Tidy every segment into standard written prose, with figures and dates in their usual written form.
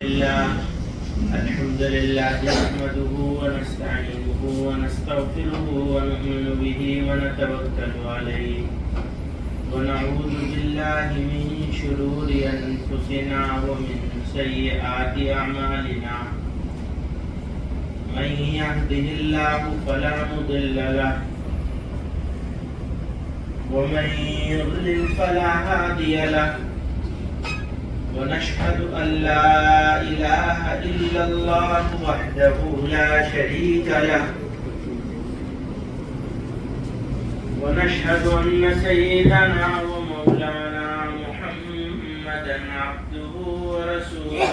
الحمد لله نحمده ونستعينه ونستغفره ونؤمن به ونتوكل عليه ونعوذ بالله من شرور أنفسنا ومن سيئات أعمالنا من يهده الله فلا مضل له ومن يضلل فلا هادي له ونشهد أن لا إله إلا الله وحده لا شريك له ونشهد أن سيدنا ومولانا محمدا عبده ورسوله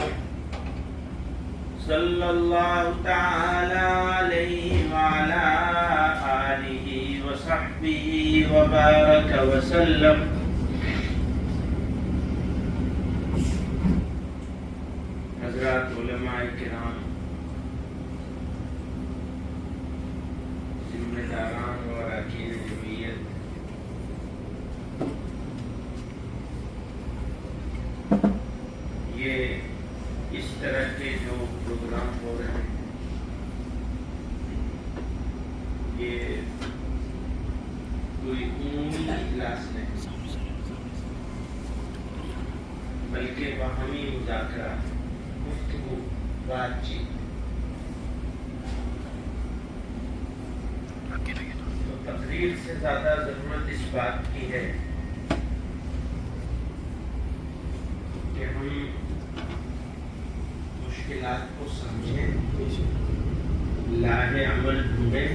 صلى الله تعالى عليه وعلى آله وصحبه وبارك وسلم. حضرات علماء کرام، ذمہ داران اور اراکین جمعیت، یہ اس طرح کے جو پروگرام ہو رہے ہیں یہ کوئی عمومی اجلاس نہیں بلکہ باہمی مذاکرہ، گفتگو، بات چیت. تو تقریر سے زیادہ ضرورت اس بات کی ہے کہ ہم مشکلات کو سمجھیں، راہ عمل ڈھونڈیں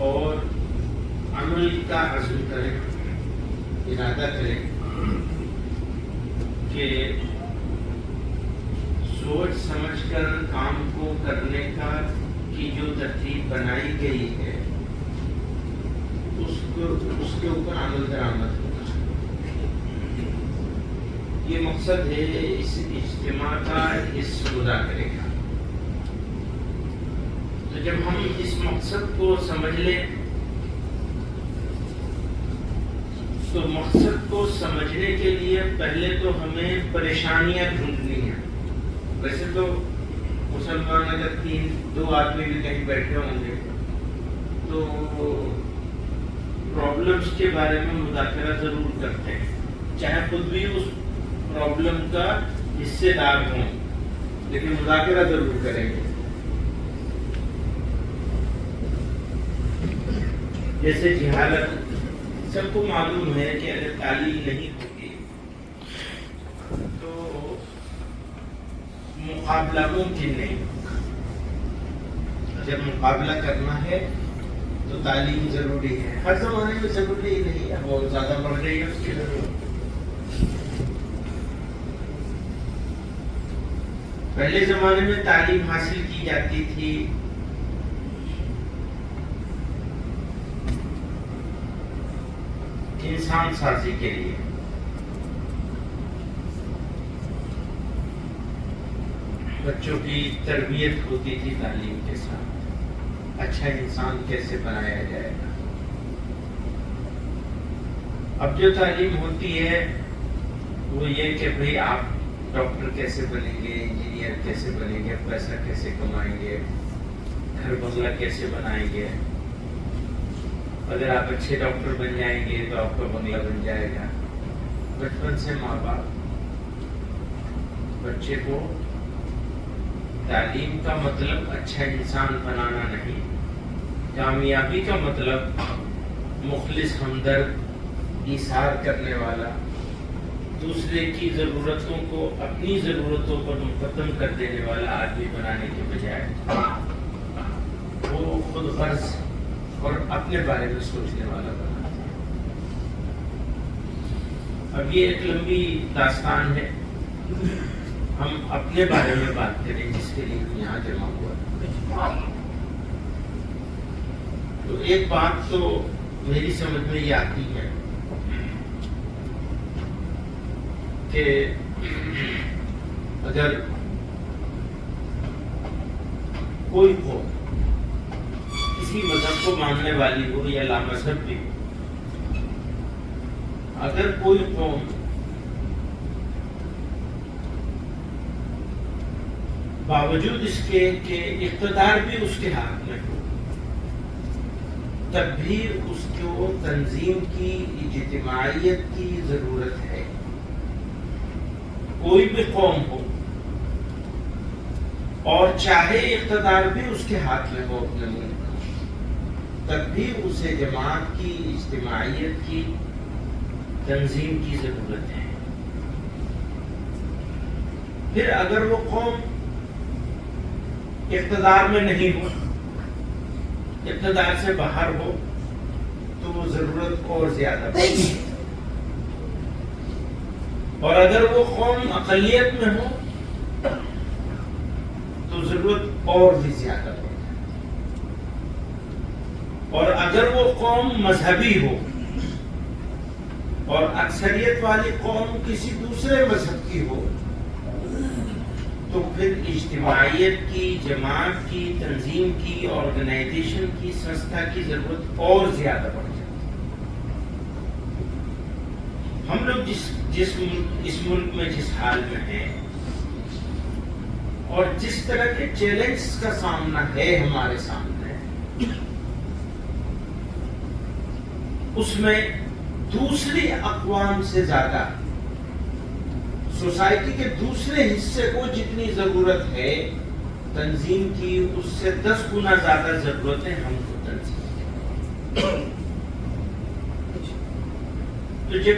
اور عمل کا عزم کریں، ارادہ کریں کہ سوچ سمجھ کر کام کو کرنے کا کی جو ترتیب بنائی گئی ہے اس کے اوپر عمل درآمد ہونا. یہ مقصد ہے اس اجتماع کا، اس مذاکرے کا. تو جب ہم اس مقصد کو سمجھ لیں تو مقصد کو سمجھنے کے لیے پہلے تو ہمیں پریشانیاں ڈھونڈنی ہیں. ویسے تو مسلمان اگر دو آدمی بھی کہیں بیٹھے ہوں گے تو پرابلمس کے بارے میں مذاکرہ ضرور کرتے ہیں، چاہے خود بھی اس پرابلم کا حصے دار ہوں، لیکن مذاکرہ ضرور کریں گے. جیسے جہالت، سب کو معلوم ہے کہ اگر تعلیم نہیں ہوگی تو مقابلہ ممکن نہیں ہوگا. جب مقابلہ کرنا ہے تو تعلیم ضروری ہے. ہر زمانے میں ضروری نہیں ہے، بہت زیادہ بڑھ رہی ہے اس کی ضرورت. پہلے زمانے میں تعلیم حاصل کی جاتی تھی انسان سازی کے لیے. بچوں کی تربیت ہوتی تھی تعلیم کے ساتھ، اچھا انسان کیسے بنایا جائے گا. اب جو تعلیم ہوتی ہے وہ یہ کہ بھئی آپ ڈاکٹر کیسے بنیں گے، انجینئر کیسے بنیں گے، پیسہ کیسے کمائیں گے، گھر بنگلہ کیسے بنائیں گے. اگر آپ اچھے ڈاکٹر بن جائیں گے تو آپ کا بنگلہ بن جائے گا. بچپن سے ماں باپ بچے کو تعلیم کا مطلب اچھا انسان بنانا نہیں، کامیابی کا مطلب مخلص، ہمدرد، ایثار کرنے والا، دوسرے کی ضرورتوں کو اپنی ضرورتوں پر مقدم کر دینے والا آدمی بنانے کے بجائے وہ خود غرض اور اپنے بارے میں سوچنے والا بنا. اب یہ ایک لمبی داستان ہے، ہم اپنے بارے میں بات کریں جس کے لیے ہم یہاں جمع ہوا. تو ایک بات تو میری سمجھ میں یہ آتی ہے کہ اگر کوئی قوم کسی مذہب کو ماننے والی ہو یا لامذہب بھی ہو، اگر کوئی قوم باوجود اس کے کہ اقتدار بھی اس کے ہاتھ میں ہو، تب بھی اس کو تنظیم کی، اجتماعیت کی ضرورت ہے. کوئی بھی قوم ہو اور چاہے اقتدار بھی اس کے ہاتھ میں ہو اپنے ملک کا، تب بھی اسے جماعت کی، اجتماعیت کی، تنظیم کی ضرورت ہے. پھر اگر وہ قوم اقتدار میں نہیں ہو، اقتدار سے باہر ہو، تو وہ ضرورت اور زیادہ پڑتی ہے. اور اگر وہ قوم اقلیت میں ہو تو ضرورت اور بھی زیادہ پڑتی ہے. اور اگر وہ قوم مذہبی ہو اور اکثریت والی قوم کسی دوسرے مذہب کی ہو، تو پھر اجتماعیت کی، جماعت کی، تنظیم کی، آرگنائزیشن کی، سنستھا کی ضرورت اور زیادہ بڑھ جاتی ہے. ہم لوگ اس ملک میں جس حال میں ہیں اور جس طرح کے چیلنجز کا سامنا ہے ہمارے سامنے، اس میں دوسری اقوام سے زیادہ سوسائٹی کے دوسرے حصے کو جتنی ضرورت ہے تنظیم کی، اس سے 10 گنا زیادہ ضرورت ہے ہم کو تنظیم کی. تو جب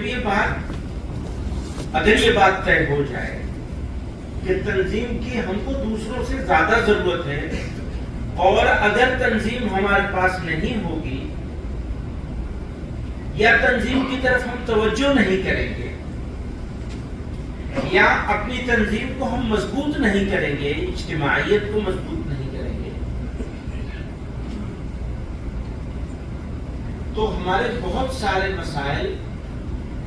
اگر یہ بات طے ہو جائے کہ تنظیم کی ہم کو دوسروں سے زیادہ ضرورت ہے، اور اگر تنظیم ہمارے پاس نہیں ہوگی یا تنظیم کی طرف ہم توجہ نہیں کریں گے یا اپنی تنظیم کو ہم مضبوط نہیں کریں گے، اجتماعیت کو مضبوط نہیں کریں گے، تو ہمارے بہت سارے مسائل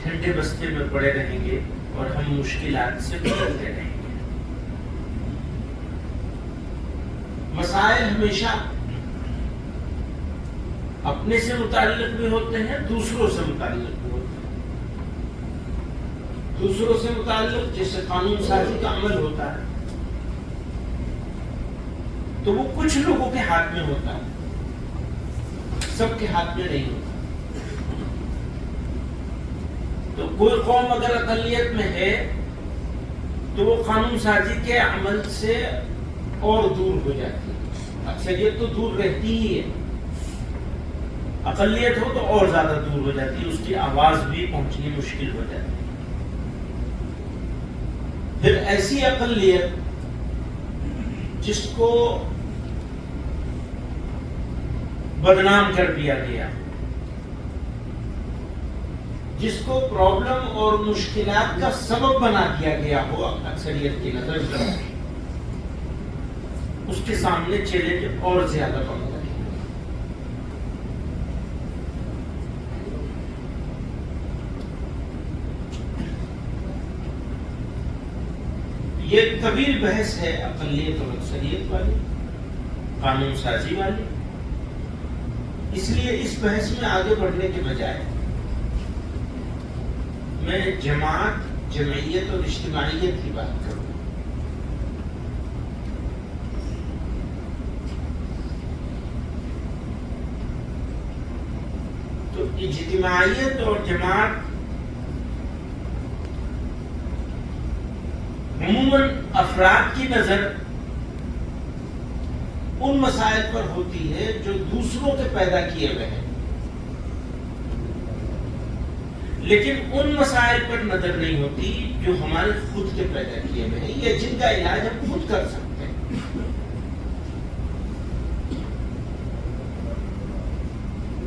ٹھنڈے بستے میں پڑے رہیں گے اور ہم مشکلات سے گزرتے رہیں گے. مسائل ہمیشہ اپنے سے متعلق بھی ہوتے ہیں، دوسروں سے متعلق بھی ہوتے ہیں. دوسروں سے متعلق جیسے قانون سازی کا عمل ہوتا ہے تو وہ کچھ لوگوں کے ہاتھ میں ہوتا ہے، سب کے ہاتھ میں نہیں ہوتا. تو کوئی قوم اگر اقلیت میں ہے تو وہ قانون سازی کے عمل سے اور دور ہو جاتی ہے. اکثریت تو دور رہتی ہی ہے، اقلیت ہو تو اور زیادہ دور ہو جاتی ہے، اس کی آواز بھی پہنچنی مشکل ہو جاتی ہے. پھر ایسی اقلیت جس کو بدنام کر دیا گیا، جس کو پرابلم اور مشکلات کا سبب بنا دیا گیا ہو اکثریت کی نظر میں، اس کے سامنے چیلنج اور زیادہ بڑھ جائے. یہ ایک طویل بحث ہے اقلیت اور اکثریت والی، قانون سازی والی. اس لیے اس بحث میں آگے بڑھنے کے بجائے میں جماعت، جمعیت اور اجتماعیت کی بات کروں. تو اجتماعیت اور جماعت عموماً افراد کی نظر ان مسائل پر ہوتی ہے جو دوسروں کے پیدا کیے ہوئے ہیں، لیکن ان مسائل پر نظر نہیں ہوتی جو ہمارے خود کے پیدا کیے ہوئے ہیں یا جن کا علاج ہم خود کر سکتے ہیں.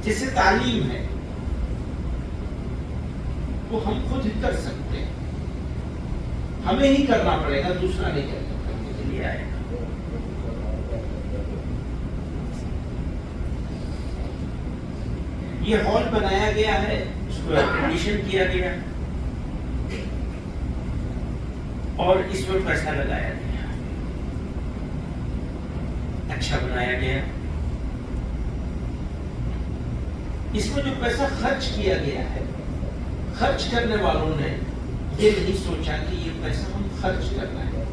جیسے تعلیم ہے وہ ہم خود ہی کر سکتے ہیں، ہمیں ہی کرنا پڑے گا، دوسرا نہیں کرنے کے لیے آئے گا. یہ ہال بنایا گیا ہے، اس کو ایئر کنڈیشن کیا گیا اور اس میں پیسہ لگایا گیا، اچھا بنایا گیا. اس میں جو پیسہ خرچ کیا گیا ہے، خرچ کرنے والوں نے یہ نہیں سوچا کہ یہ پیسہ ہم خرچ کرنا ہے،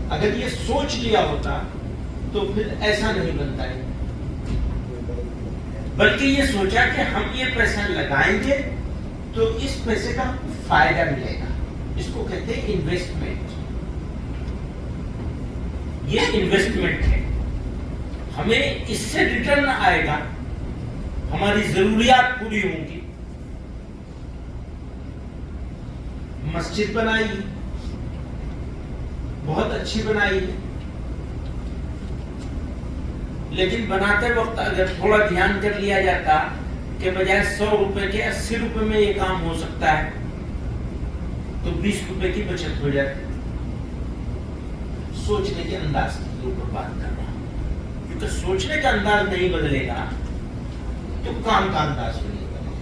اگر یہ سوچ لیا ہوتا تو پھر ایسا نہیں بنتا ہے، بلکہ یہ سوچا کہ ہم یہ پیسہ لگائیں گے تو اس پیسے کا فائدہ ملے گا. اس کو کہتے ہیں انویسٹمنٹ. یہ انویسٹمنٹ ہے، ہمیں اس سے ریٹرن آئے گا، ہماری ضروریات پوری ہوں گی. مسجد بنائی، بہت اچھی بنائی ہے، لیکن بناتے وقت اگر تھوڑا دھیان کر لیا جاتا کہ بجائے 100 روپے کے 80 روپے میں یہ کام ہو سکتا ہے تو 20 روپے کی بچت ہو جاتی. سوچنے کے انداز کے اوپر بات کر رہا ہوں، کیونکہ سوچنے کا انداز نہیں بدلے گا تو کام کا انداز بھی نہیں بدلے گا.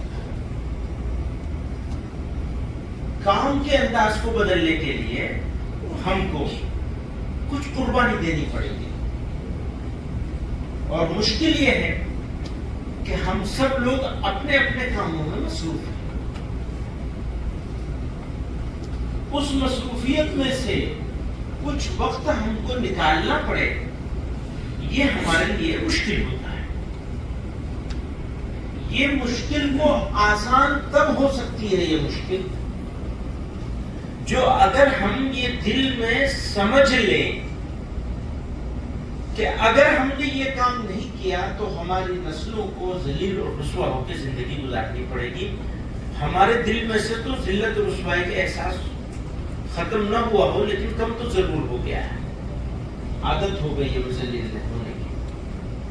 کام کے انداز کو بدلنے کے لیے ہم کو کچھ قربانی دینی پڑے گی، اور مشکل یہ ہے کہ ہم سب لوگ اپنے اپنے کاموں میں مصروف ہیں. اس مصروفیت میں سے کچھ وقت ہم کو نکالنا پڑے، یہ ہمارے لیے مشکل ہوتا ہے. یہ مشکل کو آسان تب ہو سکتی ہے، یہ مشکل جو اگر ہم یہ دل میں سمجھ لیں کہ اگر ہم نے یہ کام نہیں کیا تو ہماری نسلوں کو ذلیل اور رسوا ہو کے زندگی گزارنی پڑے گی. ہمارے دل میں سے تو ذلت و رسوائی کا احساس ختم نہ ہوا ہو، لیکن کم تو ضرور ہو گیا ہے. عادت ہو گئی ہے ذلیل ہونے کی.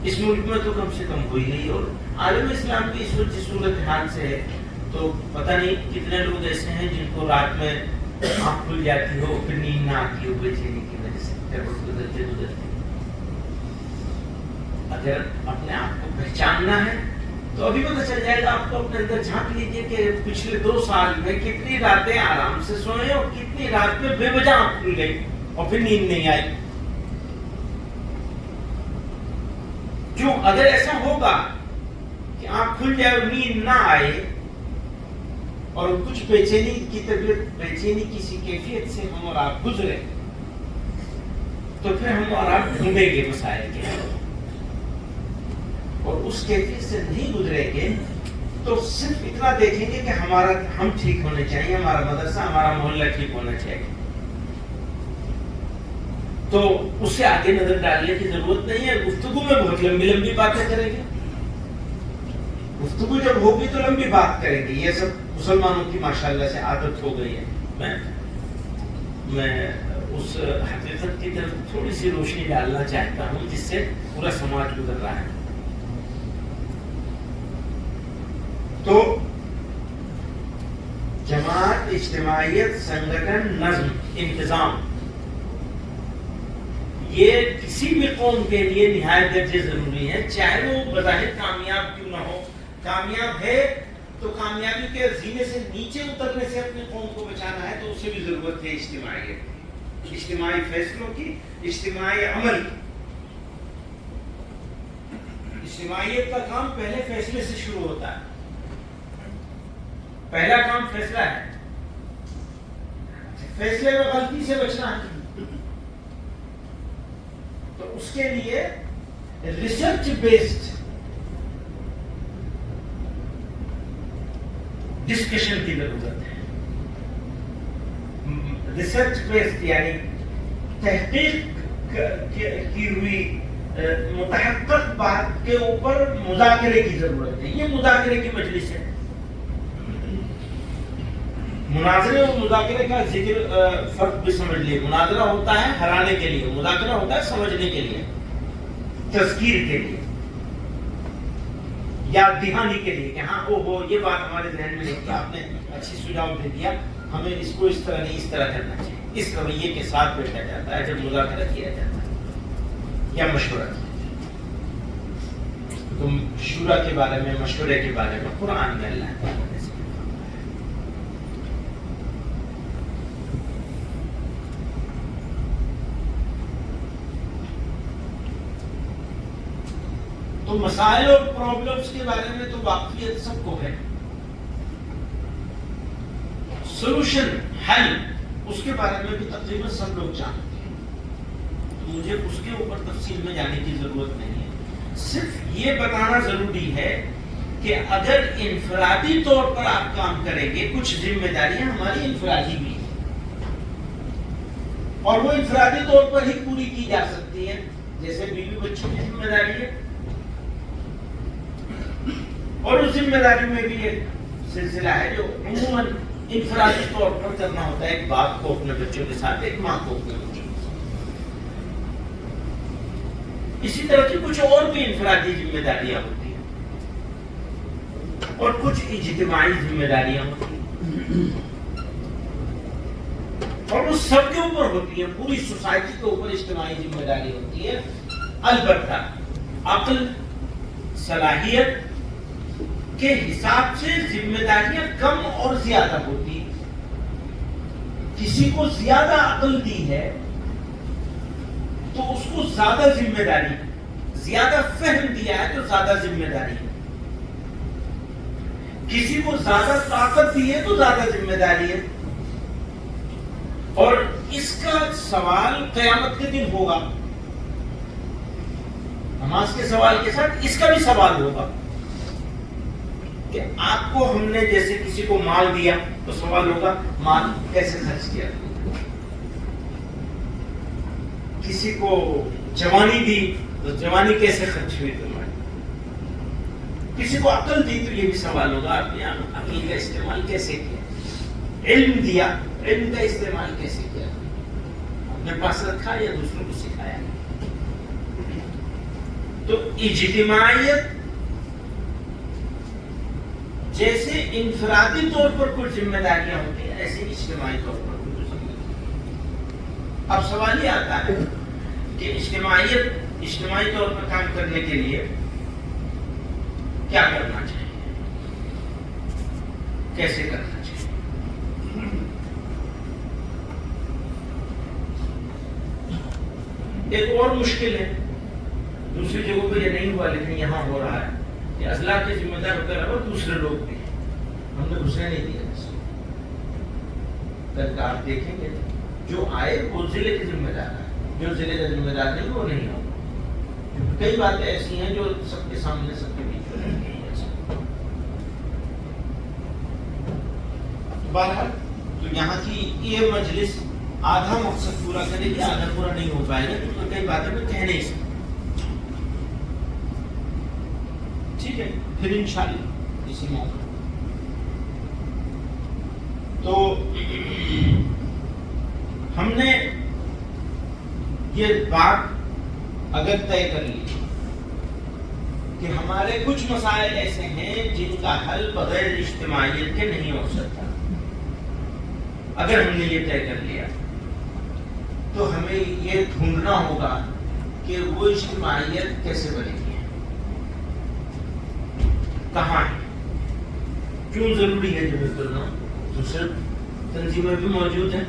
اس ملک میں تو کم سے کم ہوئی نہیں، اور عالم اسلام کی اس وقت جس صورتحال سے ہے تو پتہ نہیں کتنے لوگ ایسے ہیں جن کو رات میں آنکھ کھل جاتی ہو، پھر نیند نہ آتی ہو بے چینی کی وجہ سے گزرتے گزرتے. اگر اپنے آپ کو پہچاننا ہے تو ابھی پتہ چل جائے گا آپ کو. اپنے اندر جھانک لیجئے کہ پچھلے 2 سال میں کتنی راتیں آرام سے سوئے اور کتنی رات میں بے وجہ آنکھ کھل گئی اور پھر نیند نہیں آئی. کیوں؟ اگر ایسا ہوگا کہ آنکھ کھل جائے اور نیند نہ آئے اور کچھ بے چینی کی طبیعت، بے چینی کسی کیفیت سے ہم اور آپ گزرے تو پھر ہم اور آپ ڈھونڈیں گے مسائل کے، اور اس کیفیت سے نہیں گزریں گے تو صرف اتنا دیکھیں گے کہ ہم ٹھیک ہونے چاہیے، ہمارا مدرسہ، ہمارا محلہ ٹھیک ہونا چاہیے. تو اس سے آگے نظر ڈالنے کی ضرورت نہیں ہے. گفتگو میں بہت لمبی لمبی باتیں کریں گے. گفتگو جب ہوگی تو لمبی بات کریں گے. یہ سب مسلمانوں کی ماشاءاللہ سے عادت ہو گئی ہے. میں اس حقیقت کی طرف تھوڑی سی روشنی ڈالنا چاہتا ہوں جس سے پورا سماج گزر رہا ہے. تو جماعت، اجتماعیت، سنگٹن، نظم، انتظام، یہ کسی بھی قوم کے لیے نہایت درجے ضروری ہے، چاہے وہ بظاہر کامیاب کیوں نہ ہو. کامیاب ہے تو کامیابی کے زینے سے نیچے اترنے سے اپنی قوم کو بچانا ہے تو اسے بھی ضرورت ہے اجتماعیت، اجتماعی فیصلوں کی، اجتماعی عمل کی. اجتماعیت کا کام پہلے فیصلے سے شروع ہوتا ہے. پہلا کام فیصلہ ہے. فیصلے میں غلطی سے بچنا ہے تو اس کے لیے ریسرچ بیسڈ ڈسکشن کی ضرورت ہے. ریسرچ بیسڈ یعنی تحقیق کی ہوئی متحقق بات کے اوپر مذاکرے کی ضرورت ہے. یہ مذاکرے کی مجلس ہے. مناظرے اور مذاکرے کا ذکر فرق بھی سمجھ لیے. مناظرہ ہوتا ہے ہرانے کے لیے، مذاکرہ ہوتا ہے سمجھنے کے لیے، تذکیر کے لیے، یاد دہانی کے لیے کہ ہاں یہ بات ہمارے ذہن میں نہیں تھی، آپ نے اچھی سجھاؤ دے دیا، ہمیں اس کو اس طرح نہیں اس طرح کرنا چاہیے. اس رویے کے ساتھ بیٹھا جاتا ہے جب مذاکرہ کیا جاتا ہے یا مشورہ کیا جاتا ہے. تو شورا کے بارے میں، مشورے کے بارے میں قرآن میں اللہ تعالیٰ نے تو مسائل اور پرابلمز کے بارے میں تو واقفیت سب کو ہے. سولوشن، حل، اس کے بارے میں بھی تقریباً سب لوگ جانتے ہیں. مجھے اس کے اوپر تفصیل میں جانے کی ضرورت نہیں ہے، صرف یہ بتانا ضروری ہے کہ اگر انفرادی طور پر آپ کام کریں گے، کچھ ذمہ داریاں ہماری انفرادی بھی ہیں اور وہ انفرادی طور پر ہی پوری کی جا سکتی ہیں، جیسے بیوی بچوں کی ذمہ داری ہے، اور اس ذمہ داری میں بھی ایک سلسلہ ہے جو عموماً انفرادی طور پر کرنا ہوتا ہے، ایک باپ کو اپنے بچوں کے ساتھ، ایک ماں کو اپنے بچوں کے ساتھ۔ اسی طرح کی کچھ اور بھی انفرادی ذمہ داریاں ہوتی ہیں اور کچھ اجتماعی ذمہ داریاں ہوتی ہیں، اور وہ سب کے اوپر ہوتی ہیں، پوری سوسائٹی کے اوپر اجتماعی ذمہ داری ہوتی ہے۔ البتہ عقل، صلاحیت کے حساب سے ذمہ داریاں کم اور زیادہ ہوتی ہیں۔ کسی کو زیادہ عقل دی ہے تو اس کو زیادہ ذمہ داری ہے، زیادہ فہم دیا ہے تو زیادہ ذمہ داری ہے، کسی کو زیادہ طاقت دی ہے تو زیادہ ذمہ داری ہے، اور اس کا سوال قیامت کے دن ہوگا۔ نماز کے سوال کے ساتھ اس کا بھی سوال ہوگا کہ آپ کو ہم نے جیسے کسی کو مال دیا تو سوال ہوگا مال کیسے خرچ کیا، کسی کو جوانی دی تو جوانی کیسے خرچ ہوئی تمہاری، کسی کو عقل دی تو یہ بھی سوال ہوگا آپ نے عقل کا استعمال کیسے کیا، علم دیا علم کا استعمال کیسے کیا، اپنے پاس رکھا یا دوسروں کو سکھایا۔ تو اجتماعیت جیسے انفرادی طور پر کچھ ذمہ داریاں ہوتی ہیں، ایسے اجتماعی طور پر کچھ ذمہ داریاں۔ اب سوال یہ آتا ہے کہ اجتماعی طور پر کام کرنے کے لیے کیا کرنا چاہیے، کیسے کرنا چاہیے۔ ایک اور مشکل ہے، دوسری جگہوں پہ یہ نہیں ہوا لیکن یہاں ہو رہا ہے کہ اضلاع کے ذمہ دار ہوتے رہے دوسرے لوگ بھی ہیں، ہم نے گھسنے نہیں دیا۔ آپ دیکھیں گے جو آئے وہ ضلع کے ذمہ دار ہے، جو ضلع کا ذمہ دار نہیں وہ نہیں ہوگا۔ کئی باتیں ایسی ہیں جو سب کے سامنے سب کے بیچ میں رہ گئی ہیں۔ بہرحال تو یہاں کی یہ مجلس آدھا مقصد پورا کرے گی، آدھا پورا نہیں ہو پائے گا کیونکہ کئی باتیں میں کہہ نہیں سکتا۔ ٹھیک ہے، پھر انشاءاللہ اسی موقع تو ہم نے یہ بات اگر طے کر لی کہ ہمارے کچھ مسائل ایسے ہیں جن کا حل بغیر اجتماعیت کے نہیں ہو سکتا، اگر ہم نے یہ طے کر لیا تو ہمیں یہ ڈھونڈنا ہوگا کہ وہ اجتماعیت کیسے بنے گی، کہاں ہے، کیوں ضروری ہے جمع کرنا، دوسرے تنظیمیں بھی موجود ہیں،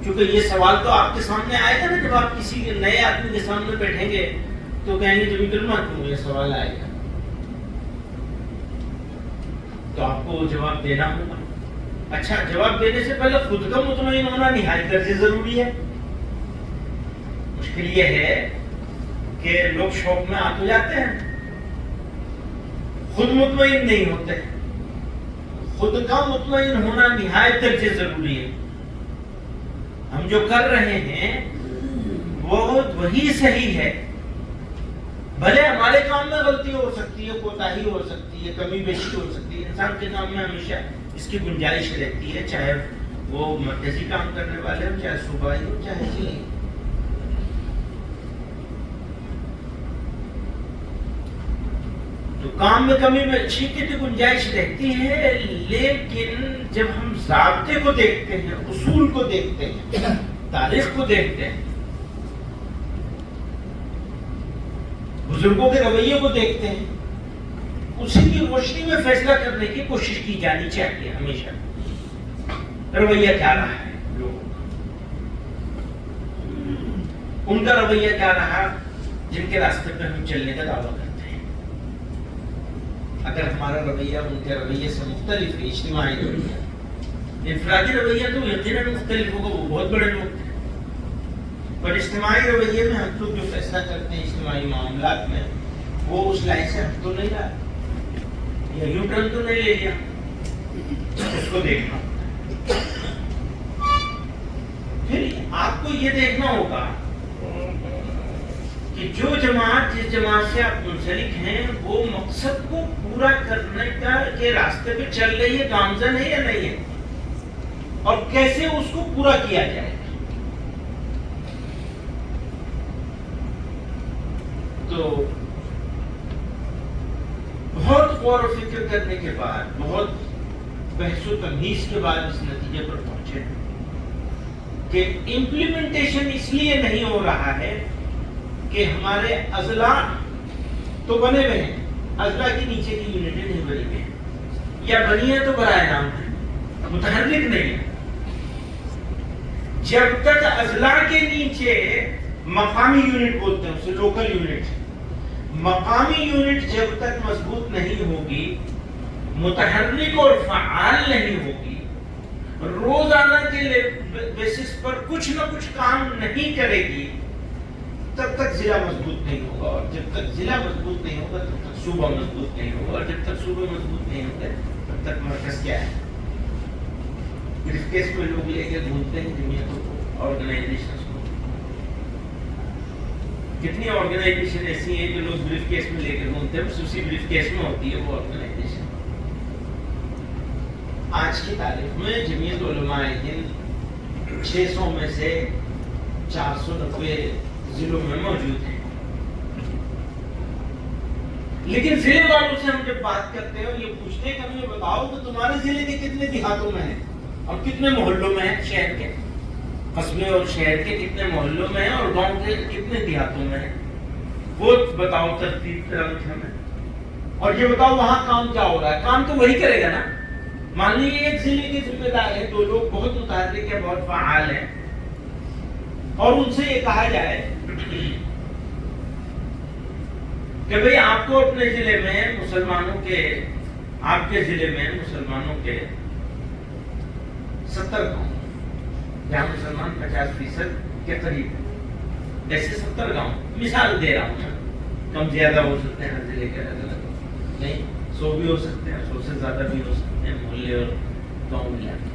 کیونکہ یہ سوال تو آپ کے سامنے آئے گا نا، جب آپ کسی نئے آدمی کے سامنے بیٹھیں گے تو کہیں گے جمع کرنا کیوں، یہ سوال آئے گا تو آپ کو جواب دینا ہوگا۔ اچھا، جواب دینے سے پہلے خود کا مطمئن ہونا نہایت درجے ضروری ہے۔ مشکل یہ ہے کہ لوگ شوق میں آ تو جاتے ہیں، خود مطمئن نہیں ہوتے۔ خود کا مطمئن ہونا نہایت درجے ضروری ہے۔ ہم جو کر رہے ہیں وہ وہی صحیح ہے، بھلے ہمارے کام میں غلطی ہو سکتی ہے، کوتاہی ہو سکتی ہے، کمی بیشی ہو سکتی ہے، انسان کے کام میں ہمیشہ اس کی گنجائش رہتی ہے، چاہے وہ مرکزی کام کرنے والے ہوں، چاہے صوبائی ہو، چاہے ضلعی۔ تو کام میں کمی بیشی کی تو گنجائش رہتی ہے، لیکن جب ہم ضابطے کو دیکھتے ہیں، اصول کو دیکھتے ہیں، تاریخ کو دیکھتے ہیں، بزرگوں کے رویے کو دیکھتے ہیں، اسی کی روشنی میں فیصلہ کرنے کی کوشش کی جانی چاہیے ہمیشہ۔ رویہ کیا رہا ہے لوگوں کا، ان کا رویہ کیا رہا جن کے راستے پہ ہم چلنے کا دعویٰ کرتے ہیں۔ اگر ہمارا رویہ ان کے رویے سے مختلف ہے، اجتماعی رویہ، انفرادی رویہ تو یقیناً مختلف ہوگا، وہ بہت بڑے لوگ تھے، پر اجتماعی رویے میں ہم لوگ جو فیصلہ کرتے ہیں اجتماعی معاملات میں، وہ اس لائن سے ہم تو نہیں رہا، یا یو ٹرن تو نہیں لے لیا، اس کو دیکھنا۔ پھر آپ کو یہ دیکھنا ہوگا کہ جو جماعت جس جماعت سے آپ منسلک ہیں وہ مقصد کو پورا کرنے کے راستے پہ چل رہی ہے، گامزن ہے یا نہیں ہے، اور کیسے اس کو پورا کیا جائے۔ تو بہت غور و فکر کرنے کے بعد، بہت بحث و تمیز کے بعد اس نتیجے پر پہنچے کہ امپلیمنٹیشن اس لیے نہیں ہو رہا ہے کہ ہمارے اضلاع تو بنے ہوئے ہیں، اضلاع کے نیچے کی یونٹیں نہیں بنی ہوئی ہیں، یا بنی ہے تو برائے نام ہے، متحرک نہیں ہے۔ جب تک اضلاع کے نیچے مقامی یونٹ بولتے ہیں اسے، لوکل یونٹ، مقامی یونٹ جب تک مضبوط نہیں ہوگی، متحرک اور فعال نہیں ہوگی، روزانہ کے بیسس پر کچھ نہ کچھ کام نہیں کرے گی، تب تک ضلع مضبوط نہیں ہوگا، اور جب تک ضلع مضبوط نہیں ہوگا تب تک صوبہ مضبوط نہیں ہوگا، اور جب تک صوبہ مضبوط نہیں ہوگا تب تک مرکز کیا ہے؟ بریف کیس میں لوگ لے کے گھومتے ہیں جمعیتوں کو، آرگنائزیشن کو۔ کتنی آرگنائزیشن ایسی ہیں جو لوگ بریف کیس میں لے کے گھومتے ہیں، بس اسی بریف کیس میں ہوتی ہے وہ آرگنائزیشن۔ آج کی تاریخ میں جمعیت علماء ہند 600 میں سے 490 ضلعوں میں موجود ہیں، لیکن ضلع والوں سے ہم جب بات کرتے ہیں اور یہ پوچھتے ہیں کہ ہمیں بتاؤ کہ تمہارے ضلع کے کتنے دیہاتوں میں ہیں اور کتنے محلوں میں ہیں، شہر کے، قصبے اور شہر کے کتنے محلوں میں ہیں اور گاؤں کے کتنے دیہاتوں میں ہیں، وہ بتاؤ ترتیب ہمیں، اور یہ بتاؤ وہاں کام کیا ہو رہا ہے۔ کام تو وہی کرے گا نا۔ مان لیجیے ایک ضلع کے ذمہ دار ہیں، دو لوگ بہت متحرک ہیں، بہت فعال ہیں، اور ان سے یہ کہا جائے کہ بھئی آپ کو اپنے ضلع میں مسلمانوں کے، آپ کے ضلع میں مسلمانوں کے 70 گاؤں، جہاں مسلمان 50% کے قریب ہے، ایسے 70 گاؤں، مثال دے رہا ہوں، کم زیادہ ہو سکتے ہیں ضلع کے الگ الگ، نہیں 100 بھی ہو سکتے ہیں، 100 سے زیادہ بھی ہو سکتے ہیں، محلے اور گاؤں ملا کے۔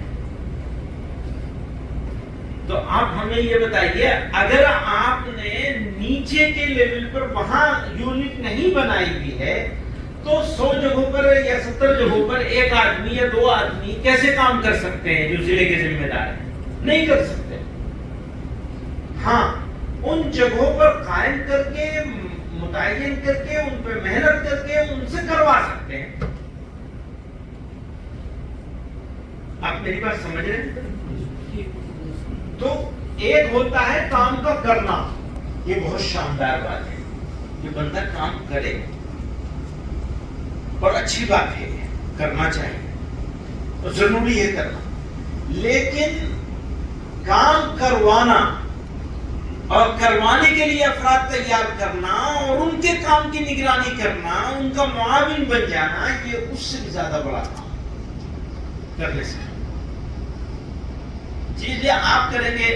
تو آپ ہمیں یہ بتائیے، اگر آپ نے نیچے کے لیول پر وہاں یونٹ نہیں بنائی ہوئی ہے تو 100 جگہوں پر یا 70 جگہوں پر ایک آدمی یا 2 آدمی کیسے کام کر سکتے ہیں جو ضلع کے ذمہ دار ہیں؟ نہیں کر سکتے۔ ہاں، ان جگہوں پر قائم کر کے، متعین کر کے، ان پہ محنت کر کے ان سے کروا سکتے ہیں۔ آپ میری بات سمجھ رہے ہیں؟ تو ایک ہوتا ہے کام کا کرنا، یہ بہت شاندار بات ہے، یہ بندہ کام کرے اور اچھی بات ہے، کرنا چاہیے اور ضروری ہے کرنا، لیکن کام کروانا اور کروانے کے لیے افراد تیار کرنا اور ان کے کام کی نگرانی کرنا، ان کا معاون بن جانا، یہ اس سے بھی زیادہ بڑا کام کرنے سے۔ چیزیں آپ کریں گے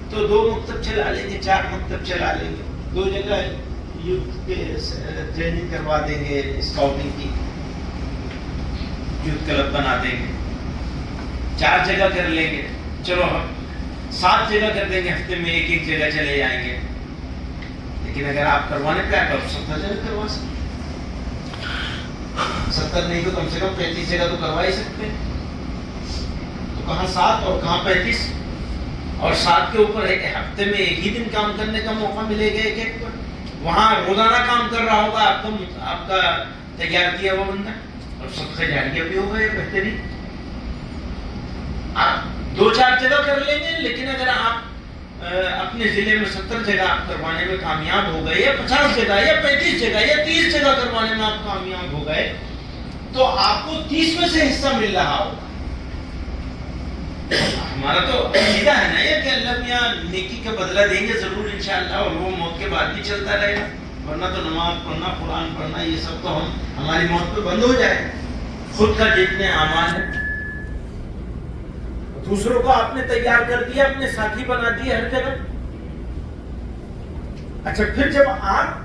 تو 2 مکتب چلا لیں گے، 4 مکتب چلا لیں گے، 2 جگہ یوتھ کے ٹریننگ کروا دیں گے، اسکاؤٹنگ کی یوتھ کلب بنا دیں گے، 4 جگہ کر لیں گے، چلو ہم 7 جگہ کر دیں گے، ہفتے میں ایک جگہ چلے جائیں گے۔ لیکن اگر آپ کروانے پہ آئے تو 70 جگہ کروا سکتے، 70 نہیں تو کم سے کم 35 جگہ تو کروا ہی سکتے ہیں۔ کہاں 7 اور کہاں 35، اور 7 کے اوپر ایک ہفتے میں ایک ہی دن کام کرنے کا موقع ملے گا ایک پر، وہاں روزانہ کام کر رہا ہوگا آپ کا تیار کیا ہوا بندہ، اور صدقہ جاریہ بھی ہوگا، یہ بہترین۔ آپ 2-4 جگہ کر لیں گے، لیکن اگر آپ اپنے ضلع میں 70 جگہ آپ کروانے میں کامیاب ہو گئے، یا 50 جگہ یا 35 جگہ یا 30 جگہ کروانے میں آپ کامیاب ہو گئے، تو آپ کو 30 میں سے حصہ مل رہا ہوگا۔ ہمارا تو عقیدہ ہے نا یہ کہ اللہ میاں نیکی کا بدلہ دیں گے ضرور انشاءاللہ، اور وہ موت کے بعد بھی چلتا رہے گا، ورنہ تو نماز پڑھنا، قرآن پڑھنا، یہ سب تو ہماری موت پہ بند ہو جائے، خود کا جتنے اعمال ہیں۔ دوسروں کو آپ نے تیار کر دیا، اپنے ساتھی بنا دیے ہر جگہ، اچھا پھر جب آپ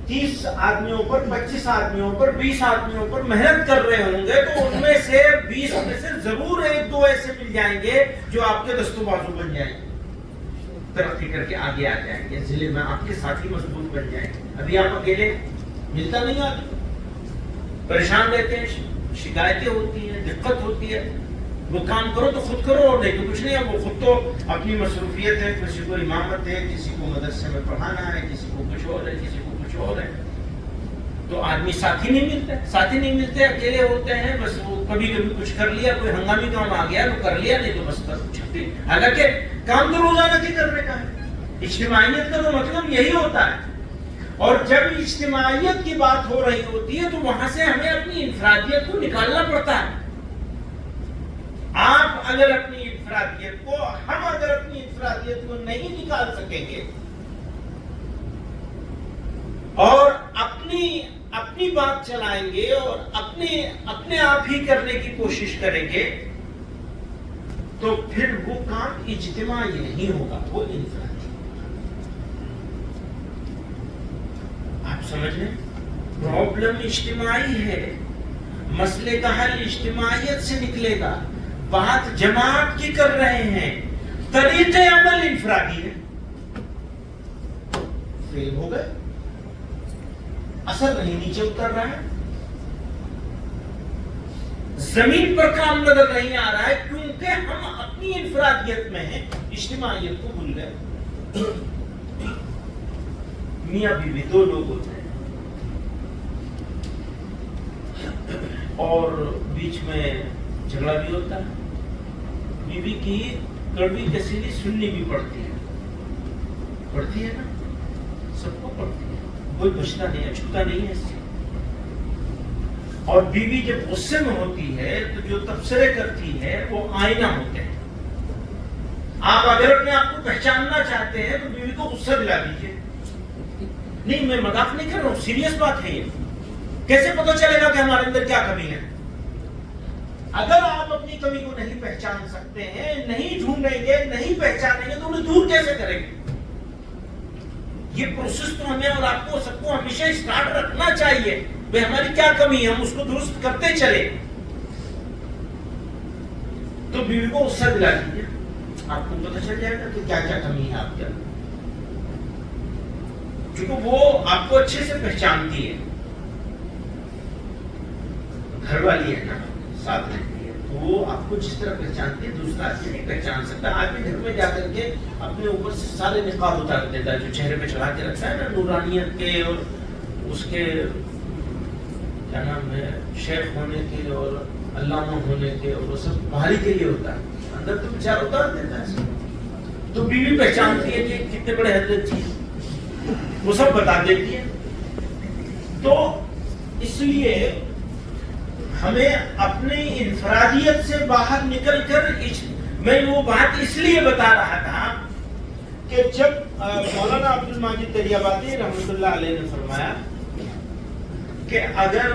30 آدمیوں پر 25 آدمیوں پر 20 آدمیوں پر محنت کر رہے ہوں گے تو ان میں سے 20 میں سے ضرور 1-2 ایسے مل جائیں گے جو آپ کے دست و بازو بن جائیں گے، ترقی کر کے آگے آ جائیں گے، ضلع میں آپ کے ساتھی مضبوط بن جائیں گے۔ ابھی آپ اکیلے ملتا نہیں، آدمی پریشان رہتے ہیں، شکایتیں ہوتی ہیں، دقت ہوتی ہے۔ وہ کام کرو تو خود کرو اور نہیں تو کچھ نہیں ہے۔ وہ خود تو اپنی مصروفیت ہے، کسی کو امامت ہے، کسی کو مدرسے میں پڑھانا ہے، کسی کو کچھ اور ہے، کسی کو کچھ اور ہے، تو آدمی ساتھی نہیں ملتے، اکیلے ہوتے ہیں۔ بس وہ کبھی کبھی کچھ کر لیا، کوئی ہنگامی کام آ گیا تو کر لیا، نہیں تو بس چھٹی۔ حالانکہ کام تو روزانہ کی کرنے کا ہے۔ اجتماعیت کا تو مطلب یہی ہوتا ہے۔ اور جب اجتماعیت کی بات ہو رہی ہوتی ہے تو وہاں سے ہمیں اپنی انفرادیت کو نکالنا پڑتا ہے۔ آپ اگر اپنی انفرادیت کو، ہم اگر اپنی انفرادیت کو نہیں نکال سکیں گے اور اپنی بات چلائیں گے اور اپنے آپ ہی کرنے کی کوشش کریں گے تو پھر وہ کام اجتماعی نہیں ہوگا، وہ انفرادی۔ آپ سمجھ لیں، پرابلم اجتماعی ہے، مسئلے کا حل اجتماعیت سے نکلے گا، بات جماعت کی کر رہے ہیں، طریقہ عمل انفرادی ہے، فیل ہو گئے، اثر نہیں نیچے اتر رہا ہے، زمین پر کام نظر نہیں آ رہا ہے، کیونکہ ہم اپنی انفرادیت میں ہیں، اجتماعیت کو بھول گئے۔ میاں بیوی 2 لوگ ہوتے ہیں اور بیچ میں جھگڑا بھی ہوتا ہے، بیوی کی کڑوی کسیلی سننی بھی پڑتی ہے نا، سب کو پڑتی ہے، کوئی بچتا نہیں ہے، چھپتا نہیں ہے اس سے۔ اور بیوی جب غصے میں ہوتی ہے تو جو تبصرے کرتی ہے وہ آئینہ ہوتے ہیں۔ آپ اگر اپنے آپ کو پہچاننا چاہتے ہیں تو بیوی کو غصہ دلا دیجیے۔ نہیں، میں مذاق نہیں کر رہا ہوں، سیریس بات ہے یہ۔ کیسے پتہ چلے گا کہ ہمارے اندر کیا کمی ہے؟ اگر آپ اپنی کمی کو نہیں پہچان سکتے ہیں، نہیں ڈھونڈیں گے، نہیں پہچانیں گے تو انہیں دور کیسے کریں گے؟ یہ پروسیس تو ہمیں اور آپ کو سب کو ہمیشہ اسٹارٹ رکھنا چاہیے، بھئی ہماری کیا کمی ہے، ہم اس کو درست کرتے چلے۔ تو بیوی کو غصہ دلا دیجیے، آپ کو پتہ چل جائے گا کہ کیا کیا کمی ہے آپ کے اندر، کیونکہ وہ آپ کو اچھے سے پہچانتی ہے، گھر والی ہے نا، ساتھ رہتی ہے، تو وہ آپ کو جس طرح پہچانتی ہے دوسرا آدمی نہیں پہچان سکتا۔ آدمی گھر میں جا کر کے اپنے اوپر سے سارے نقاب اتار دیتا ہے جو چہرے پہ چڑھا کے رکھتا ہے نا، نورانیت کے اور اس کے کیا نام ہے، شیخ ہونے کے اور علامہ ہونے کے، اور وہ سب باہری کے لیے ہوتا ہے، اندر تو بیچارہ اتار دیتا ہے۔ تو بیوی پہچانتی ہے کہ کتنے بڑے حضرت چیز، وہ سب بتا دیتی ہے۔ تو اس لیے ہمیں اپنی انفرادیت سے باہر نکل کر، میں وہ بات اس لیے بتا رہا تھا کہ جب مولانا عبد الماجد دریابادی رحمۃ اللہ علیہ نے فرمایا کہ اگر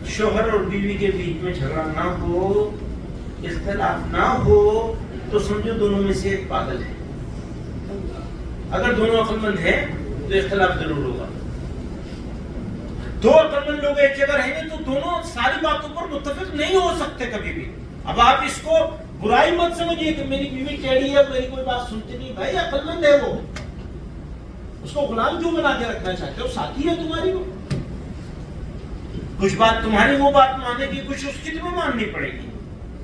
شوہر اور بیوی کے بیچ میں جھگڑا نہ ہو، اختلاف نہ ہو، تو سمجھو دونوں میں سے ایک پاگل ہے۔ اگر دونوں عقل مند ہیں تو اختلاف ضرور ہوگا۔ 2 عقل مند لوگ ایک جگہ رہیں گے تو دونوں ساری باتوں پر متفق نہیں ہو سکتے کبھی بھی۔ اب آپ اس کو برائی مت سمجھیے کہ میری بیوی ٹیڑھی ہے، میری کوئی بات سنتی نہیں، بھائی عقل مند ہے وہ، اس کو غلام کیوں بنا کے رکھنا چاہتے ہو؟ ساتھی ہے تمہاری، وہ کچھ بات تمہاری وہ بات مانے گی، کچھ اس کی تمہیں ماننی پڑے گی،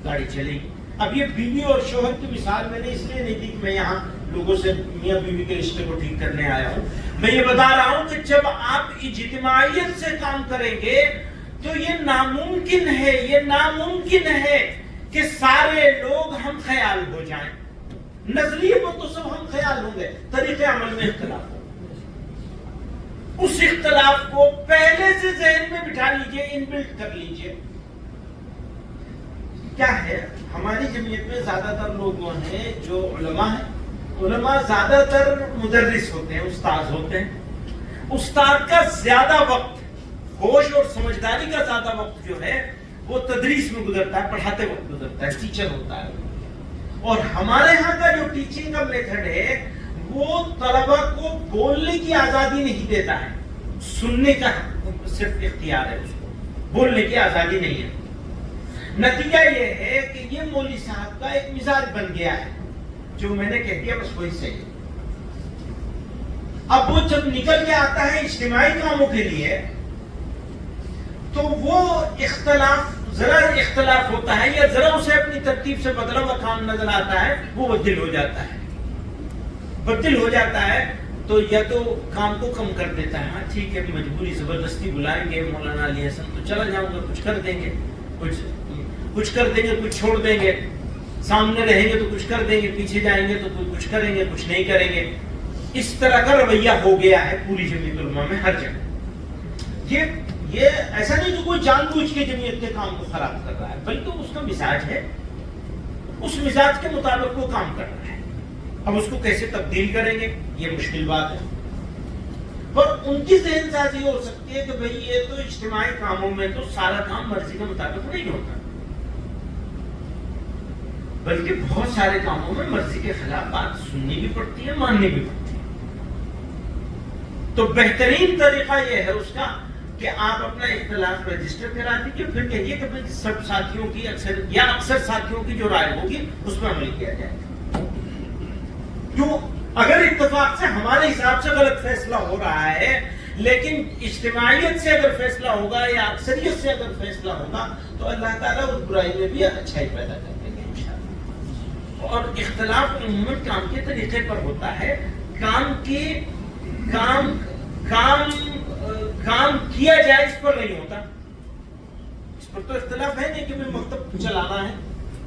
گاڑی چلے گی۔ اب یہ بیوی اور شوہر کی مثال میں نے اس لیے نہیں دی کہ میں یہاں لوگوں سے میاں بیوی کے رشتے کو ٹھیک کرنے آیا ہوں، میں یہ بتا رہا ہوں کہ جب آپ اجتماعیت سے کام کریں گے تو یہ ناممکن ہے کہ سارے لوگ ہم خیال ہو جائیں۔ نظریے پر تو سب ہم خیال ہوں گے، طریقہ عمل میں اختلاف ہو، اس اختلاف کو پہلے سے ذہن میں بٹھا لیجئے، انبلٹ کر لیجئے۔ کیا ہے، ہماری جمعیت میں زیادہ تر لوگ وہ ہیں جو علماء ہیں، علماء زیادہ تر مدرس ہوتے ہیں، استاد ہوتے ہیں۔ استاد کا زیادہ وقت، ہوش اور سمجھداری کا زیادہ وقت جو ہے وہ تدریس میں گزرتا ہے، پڑھاتے وقت گزرتا ہے، ٹیچر ہوتا ہے۔ اور ہمارے ہاں کا جو ٹیچنگ کا میتھڈ ہے وہ طلبہ کو بولنے کی آزادی نہیں دیتا ہے، سننے کا صرف اختیار ہے، اس کو بولنے کی آزادی نہیں ہے۔ نتیجہ یہ ہے کہ یہ مولوی صاحب کا ایک مزاج بن گیا ہے، جو میں نے کہہ دیا بس وہی صحیح۔ اب وہ جب نکل کے آتا ہے اجتماعی کاموں کے لیے تو وہ ذرا اختلاف ہوتا ہے یا ذرا اسے اپنی ترتیب سے بدلا ہوا کام نظر آتا ہے، وہ بدل ہو جاتا ہے۔ بدل ہو جاتا ہے تو یا تو کام کو کم کر دیتا ہے، ہاں ٹھیک ہے مجبوری زبردستی بلائیں گے مولانا علی حسن تو چلا جاؤں گا، کچھ کر دیں گے، کچھ کر دیں گے، کچھ چھوڑ دیں گے، سامنے رہیں گے تو کچھ کر دیں گے، پیچھے جائیں گے تو کچھ کریں گے، کچھ نہیں کریں گے۔ اس طرح کا رویہ ہو گیا ہے پوری جمعیت علماء میں ہر جگہ۔ یہ ایسا نہیں کہ کوئی جان بوجھ کے جمعیت کے کام کو خراب کر رہا ہے، بلکہ اس کا مزاج ہے، اس مزاج کے مطابق وہ کام کر رہا ہے۔ اب اس کو کیسے تبدیل کریں گے یہ مشکل بات ہے، اور ان کی ذہن سازی ہو سکتی ہے کہ بھئی یہ تو اجتماعی کاموں میں تو سارا کام مرضی کے مطابق نہیں ہوتا، بلکہ بہت سارے کاموں میں مرضی کے خلاف بات سننی بھی پڑتی ہے، ماننی بھی پڑتی ہے۔ تو بہترین طریقہ یہ ہے اس کا کہ آپ اپنا اختلاف رجسٹر کرا دیجیے، پھر کہیے کہ سب ساتھیوں کی اکثر ساتھیوں کی جو رائے ہوگی اس پر عمل کیا جائے۔ جو اگر اتفاق سے ہمارے حساب سے غلط فیصلہ ہو رہا ہے، لیکن اجتماعیت سے اگر فیصلہ ہوگا یا اکثریت سے اگر فیصلہ ہوگا تو اللہ تعالیٰ اس برائی میں بھی اچھائی پیدا کر دیں گے انشاءاللہ۔ اور اختلاف عموماً کام کے طریقے پر ہوتا ہے، کام کیا جائے اس پر نہیں ہوتا۔ اس پر تو اختلاف ہے نہیں کہ میں مکتب چلانا ہے،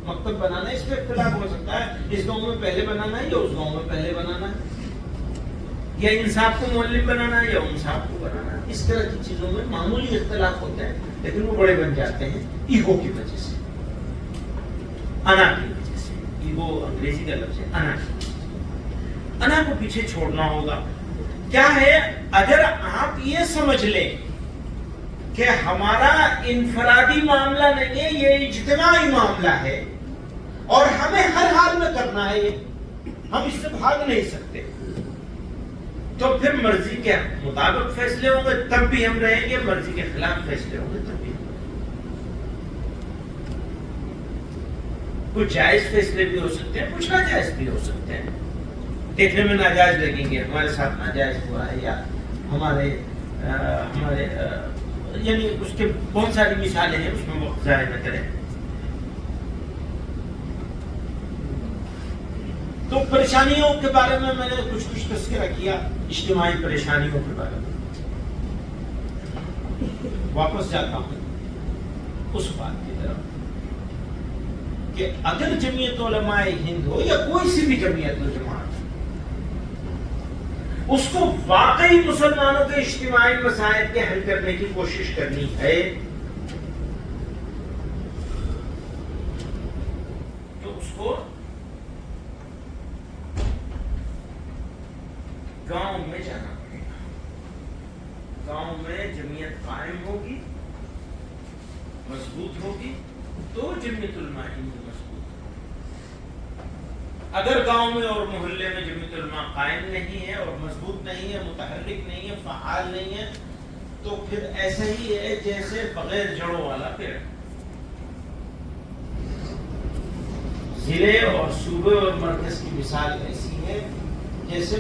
مکتب بنانا ہے، اس پہ اختلاف ہو سکتا ہے، اس گاؤں میں پہلے بنانا ہے یا اس گاؤں میں پہلے بنانا ہے، یا ان صاحب کو معلم بنانا ہے یا ان صاحب کو بنانا ہے۔ اس طرح کی چیزوں میں معمولی اختلاف ہوتے ہیں، لیکن وہ بڑے بن جاتے ہیں ایگو کی وجہ سے، انا کی وجہ سے۔ ایگو انگریزی کا لفظ ہے انا۔ انا کو پیچھے چھوڑنا ہوگا۔ کیا ہے، اگر آپ یہ سمجھ لیں کہ ہمارا انفرادی معاملہ نہیں ہے، یہ اجتماعی معاملہ ہے اور ہمیں ہر حال میں کرنا ہے، ہم اس سے بھاگ نہیں سکتے، تو پھر مرضی کے مطابق فیصلے ہوں گے تب بھی ہم رہیں گے، مرضی کے خلاف فیصلے ہوں گے تب بھی۔ کچھ جائز فیصلے بھی ہو سکتے ہیں، کچھ ناجائز بھی ہو سکتے ہیں، دیکھنے میں ناجائز لگیں گے، ہمارے ساتھ ناجائز ہوا ہے، یا ہمارے یعنی اس کے بہت ساری مثالیں ہیں، اس میں وقت ضائع نہ کریں۔ تو پریشانیوں کے بارے میں نے کچھ تذکرہ کیا، اجتماعی پریشانیوں کے بارے میں۔ واپس جاتا ہوں اس بات کی طرف کہ اگر جمعیت علماء ہند ہو یا کوئی سی بھی جمعیت و جماعت، اس کو واقعی مسلمانوں کے اجتماعی مسائل کے حل کرنے کی کوشش کرنی ہے تو اس کو گاؤں میں جانا پڑے گا۔ گاؤں میں جمعیت قائم ہوگی، مضبوط ہوگی تو جمعیت علماء ہند مضبوط۔ اگر گاؤں میں اور محلے میں جمعیت علماء قائم نہیں ہے اور مضبوط نہیں ہے، متحرک نہیں ہے، فعال نہیں ہے، تو پھر ایسا ہی ہے جیسے بغیر جڑوں والا پیڑ۔ ضلع اور صوبے اور مرکز کی مثال ایسی ہے جیسے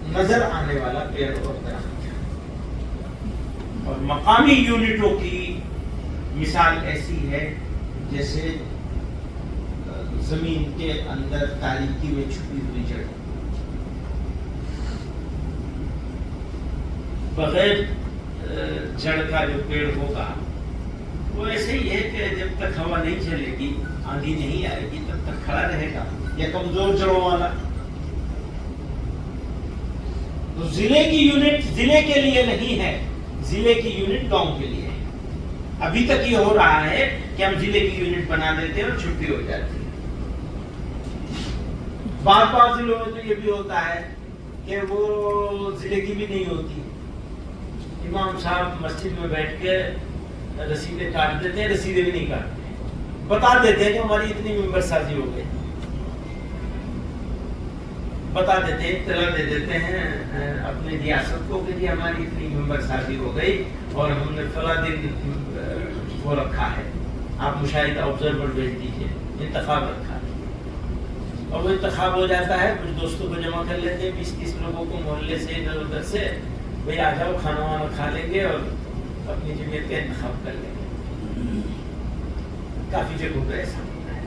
نظر آنے والا پیڑ اور درخت، اور مقامی یونٹوں کی مثال ایسی ہے جیسے زمین کے اندر تاریکی میں چھپی ہوئی جڑ۔ بغیر جڑ کا جو پیڑ ہوگا وہ ایسے ہی ہے کہ جب تک ہوا نہیں چلے گی، آندھی نہیں آئے گی، تب تک کھڑا رہے گا، یا کمزور جڑوں والا۔ تو ضلع کی یونٹ ضلع کے لیے نہیں ہے، ضلع کی یونٹ گاؤں کے لیے ہے۔ ابھی تک یہ ہو رہا ہے کہ ہم ضلع کی یونٹ بنا دیتے ہیں اور چھٹی ہو جاتی ہے۔ بعض ضلعوں میں تو یہ بھی ہوتا ہے کہ وہ ضلع کی بھی نہیں ہوتی، امام صاحب مسجد میں بیٹھ کے رسیدیں کاٹ دیتے ہیں، رسیدیں بھی نہیں کاٹتے، بتا دیتے ہیں کہ ہماری اتنی ممبر سازی ہو گئی۔ بتا دیتے ہیں، اطلاع دے دیتے ہیں اپنی ریاست کو کہ جی ہماری اتنی ممبر شادی ہو گئی اور ہم نے فلاں دن وہ رکھا ہے، آپ مشاہدہ آبزرور بھیج دیجیے، انتخاب رکھا ہے، اور وہ انتخاب ہو جاتا ہے، کچھ دوستوں کو جمع کر لیتے ہیں، 20-30 لوگوں کو محلے سے ادھر ادھر سے، بھائی آ جاؤ کھانا وانا کھا لیں گے اور اپنی جمعیت کا انتخاب کر لیں گے۔ کافی جگہوں پہ ایسا ہوتا ہے،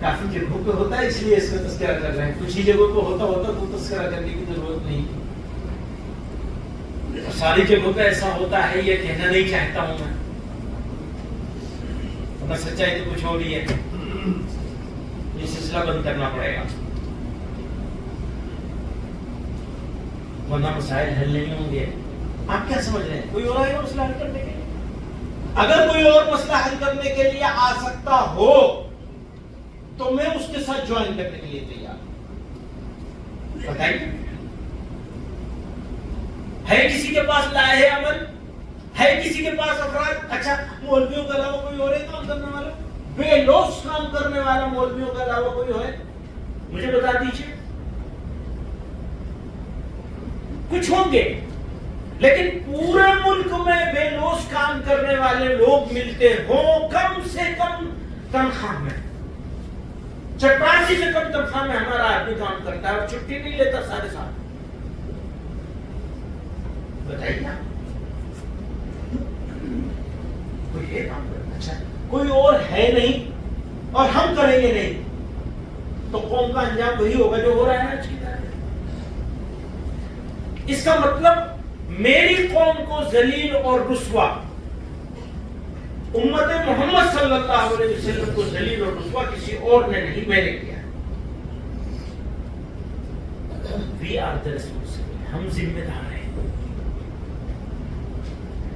کافی جگہوں پہ ہوتا ہے، اس لیے اس کا تذکرہ کر رہے ہیں، کچھ ہی جگہوں پہ ہوتا تو تذکرہ کرنے کی ضرورت نہیں، اور ساری جگہوں پہ ایسا ہوتا ہے، یہ کہنا نہیں چاہتا ہوں میں، سچائی تو کچھ ہو رہی ہے، یہ سلسلہ بند کرنا پڑے گا ورنہ مسائل حل نہیں ہوں گے۔ آپ کیا سمجھ رہے ہیں؟ کوئی اور آئے گا مسئلہ حل کرنے کے لیے؟ اگر کوئی اور مسئلہ حل کرنے کے لیے آ سکتا ہو تو میں اس کے ساتھ جوائن کرنے کے لیے تیار ہوں۔ بتائیے، ہے کسی کے پاس لائحہ عمل؟ ہے کسی کے پاس افراد؟ اچھا، مولویوں کے علاوہ کوئی اور کام کرنے والا، بے لوث کام کرنے والا مولویوں کے علاوہ کوئی ہے؟ مجھے بتا دیجیے۔ کچھ ہوں گے، لیکن پورے ملک میں بے لوث کام کرنے والے لوگ ملتے ہوں کم سے کم تنخواہ میں، 84 سے کم تنخواہ میں ہمارا آدمی کام کرتا ہے اور چھٹی نہیں لیتا سارے سال۔ بتائیے نا، کوئی ہے کام کرنا؟ اچھا، کوئی اور ہے نہیں اور ہم کریں گے نہیں تو قوم کا انجام وہی ہوگا جو ہو رہا ہے آج کی تاریخ۔ اس کا مطلب میری قوم کو ذلیل اور رسوا، امت محمد صلی اللہ علیہ وسلم کو ذلیل اور رسوا کسی اور نے نہیں، میں نے کیا۔ We are the responsible، ہم ذمہ دار ہیں۔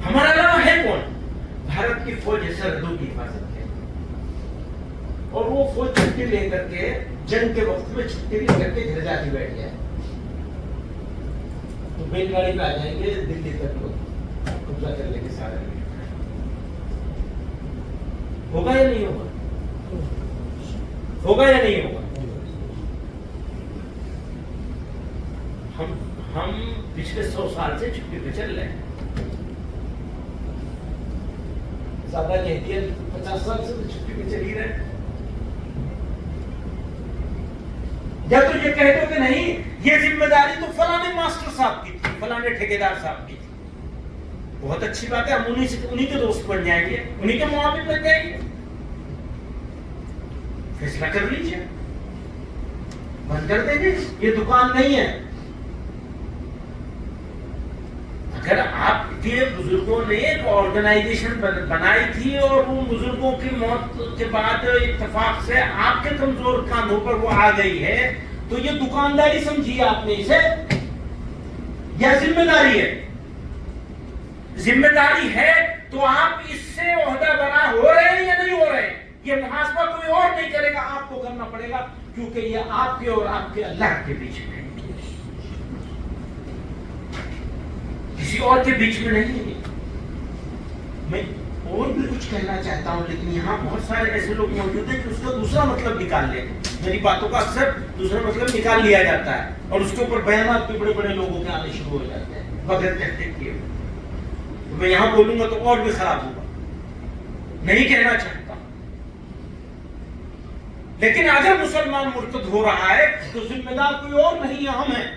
ہمارا علاوہ ہے کون؟ بھارت کی فوج ہے، سرحدوں کی حفاظت ہے، اور وہ فوج چھٹی لے کر کے جنگ کے وقت میں چھٹی لے کر کے گھر جاتی بیٹھ گیا ہے، تو بیل گاڑی پہ آ جائیں گے دلی تک، لوگ قبضہ کر لیں گے سارے۔ ہوگا یا نہیں ہوگا؟ ہوگا یا نہیں ہوگا؟ ہم پچھلے 100 سال سے چھٹی پہ چل رہے ہیں، زیادہ کہتی ہے 50 سال سے تو چھٹی پہ چل ہی رہے ہیں۔ یا تو یہ کہہ دو کہ نہیں، یہ ذمہ داری تو فلاں ماسٹر صاحب کی تھی، فلاں ٹھیکیدار صاحب کی تھی، بہت اچھی بات ہے، ہم انہی کے دوست بن جائیں گے، انہی کے معاون بن جائیں گے، فیصلہ کر لیجیے، بند کر دیں گے، یہ دکان نہیں ہے۔ اگر آپ کے بزرگوں نے ایک آرگنائزیشن بنائی تھی اور ان بزرگوں کی موت کے بعد اتفاق سے آپ کے کمزور کاندھوں پر وہ آ گئی ہے، تو یہ دکانداری سمجھیے آپ نے اسے، یا ذمہ داری ہے؟ ذمہ داری ہے تو آپ اس سے عہدہ برا ہو رہے ہیں یا نہیں ہو رہے ہیں؟ یہ محاسبہ کوئی اور نہیں کرے گا، آپ کو کرنا پڑے گا، کیونکہ یہ آپ کے اور آپ کے اللہ کے بیچ میں ہے، کسی اور کے بیچ میں نہیں ہے۔ میں اور بھی کچھ کہنا چاہتا ہوں، لیکن یہاں بہت سارے ایسے لوگ موجود ہیں کہ اس کا دوسرا مطلب نکال لیں، میری باتوں کا اکثر دوسرا مطلب نکال لیا جاتا ہے اور اس کے اوپر بیانات بھی بڑے بڑے لوگوں کے آنے شروع ہو جاتے ہیں بغیر تحقیق کیے۔ میں یہاں بولوں گا تو اور بھی خراب ہوگا، نہیں کہنا چاہتا، لیکن اگر مسلمان مرتد ہو رہا ہے تو ذمہ دار کوئی اور نہیں ہے، ہم ہیں۔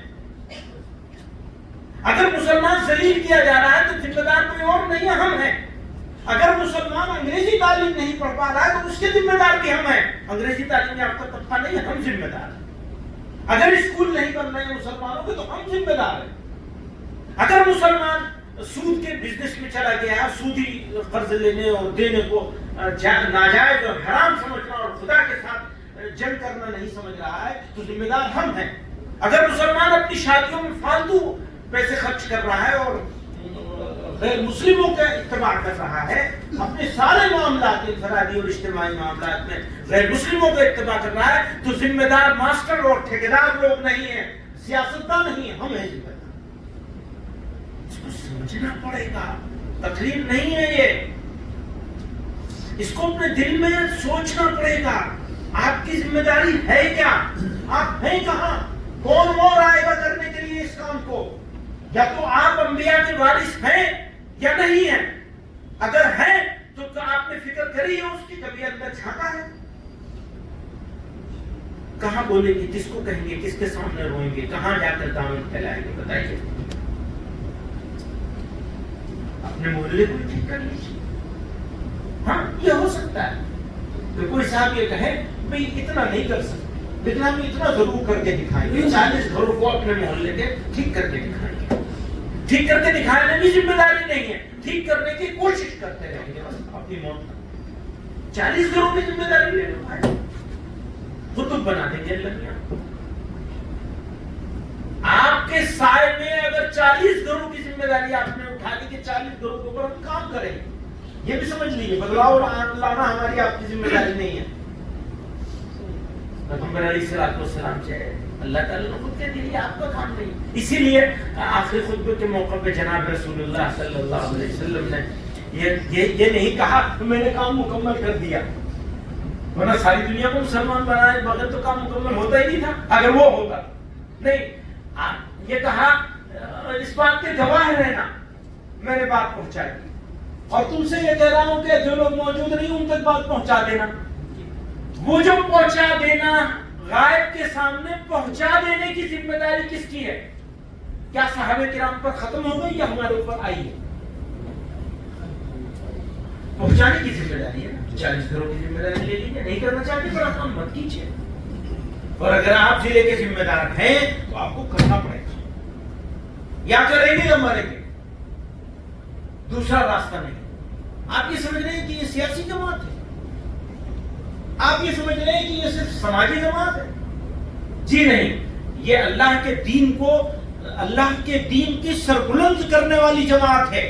اگر مسلمان ذلیل کیا جا رہا ہے تو ذمہ دار کوئی اور نہیں ہے، ہم ہیں۔ اگر مسلمان انگریزی تعلیم نہیں پڑھ پا رہا ہے تو اس کے ذمہ دار بھی ہم ہیں، انگریزی تعلیم یافتہ طبقہ نہیں، ہم ذمہ دار ہیں۔ اگر اسکول نہیں بن رہے ہیں مسلمانوں کے تو ہم ذمہ دار ہیں۔ اگر مسلمان سود کے بزنس میں چلا گیا ہے، سودی قرض لینے اور دینے کو ناجائز اور حرام سمجھنا اور خدا کے ساتھ جنگ کرنا نہیں سمجھ رہا ہے تو ذمہ دار ہم ہیں۔ اگر مسلمان اپنی شادیوں میں فالتو پیسے خرچ کر رہا ہے اور غیر مسلموں کا اتباع کر رہا ہے، اپنے سارے معاملات انفرادی اور اجتماعی معاملات میں غیر مسلموں کا اتباع کر رہا ہے تو ذمہ دار ماسٹر اور ٹھیکیدار لوگ نہیں ہیں، سیاستدان نہیں ہیں، ہم ہیں ذمہ دار۔ اس کو سمجھنا پڑے گا، تقریر نہیں ہے یہ، اس کو اپنے دل میں سوچنا پڑے گا، آپ کی ذمہ داری ہے کیا، آپ ہیں کہاں، کون اور آئے گا کرنے کے لیے اس کام کو؟ یا تو آپ انبیاء کے وارث ہیں یا نہیں ہیں. اگر ہیں تو آپ نے فکر کری ہے اس کی؟ کبھی اندر جھانکا ہے؟ کہاں بولیں گے، کس کو کہیں گے، کس کے سامنے روئیں گے، کہاں جا کر دامن پھیلائیں گے؟ بتائیے. اپنے محلے کو ٹھیک کر لیجیے. ہاں یہ ہو سکتا ہے کہ کوئی صاحب یہ کہے بھئی اتنا نہیں کر سکتے لیکن ہم اتنا ضرور کر کے دکھائیں گے. 40 گھروں کو اپنے محلے کے ٹھیک کر کے دکھائیں گے. ٹھیک کر کے دکھانے بھی ذمہ داری نہیں ہے، ٹھیک کرنے کی کوشش کرتے رہیں گے بس اپنی موت تک. 40 گھروں کی ذمہ داری لے لو بھائی، قطب بنا دیں گے اللہ میاں. آپ کے سائے میں اگر 40 گھروں کی ذمہ داری آپ نے اٹھا لی کہ 40 گھروں کے اوپر ہم کام کریں گے، یہ بھی سمجھ لیجیے بدلاؤ لانا ہماری آپ کی ذمہ داری نہیں ہے. پیغمبر علیہ السلام سے اللہ تعالیٰ نے خود کہہ دیا آپ کا کام نہیں. اسی لیے آخری خطبے کے موقع پہ جناب رسول اللہ صلی اللہ علیہ وسلم نے یہ نہیں کہا میں نے کام مکمل کر دیا، ورنہ ساری دنیا کو مسلمان بنائے بغیر تو کام مکمل ہوتا ہی نہیں تھا اگر وہ ہوتا. نہیں، یہ کہا اس بات کے گواہ رہنا میں نے بات پہنچا دی، اور تم سے یہ کہہ رہا ہوں کہ جو لوگ موجود نہیں ان تک بات پہنچا دینا. وہ جو پہنچا دینا، غائب کے سامنے پہنچا دینے کی ذمہ داری کس کی ہے؟ کیا صحابہ کرام پر ختم ہو گئی یا ہمارے اوپر آئی ہے؟ پہنچانے کی ذمہ داری ہے. 40 گھروں کی ذمہ داری لے لیجیے، نہیں کرنا چاہتے بڑا کام مت کیجیے. اور اگر آپ ضلع کے ذمہ دار ہیں تو آپ کو کرنا پڑے گا. یا کریں گے یا مریں گے، دوسرا راستہ نہیں. آپ یہ سمجھ رہے ہیں کہ یہ سیاسی جماعت ہے؟ آپ یہ سمجھ رہے ہیں کہ یہ صرف سماجی جماعت ہے؟ جی نہیں، یہ اللہ کے دین کو، اللہ کے دین کی سربلند کرنے والی جماعت ہے،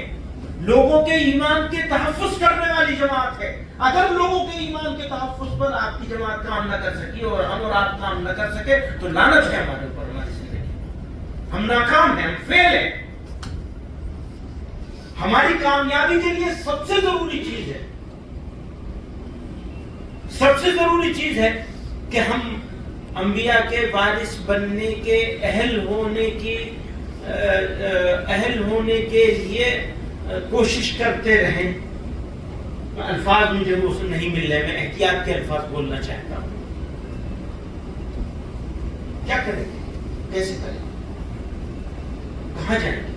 لوگوں کے ایمان کے تحفظ کرنے والی جماعت ہے. اگر لوگوں کے ایمان کے تحفظ پر آپ کی جماعت کام نہ کر سکی اور ہم اور آپ کام نہ کر سکے تو لعنت ہے ہمارے اوپر، ہماری زندگی. ہم ناکام ہیں، ہم فیل ہیں. ہماری کامیابی کے لیے سب سے ضروری چیز ہے، سب سے ضروری چیز ہے کہ ہم انبیاء کے وارث بننے کے اہل ہونے کے لیے کوشش کرتے رہیں. الفاظ مجھے وہ نہیں مل رہے، میں احتیاط کے الفاظ بولنا چاہتا ہوں. کیا کریں گے، کیسے کریں گے، کہاں جائیں گے؟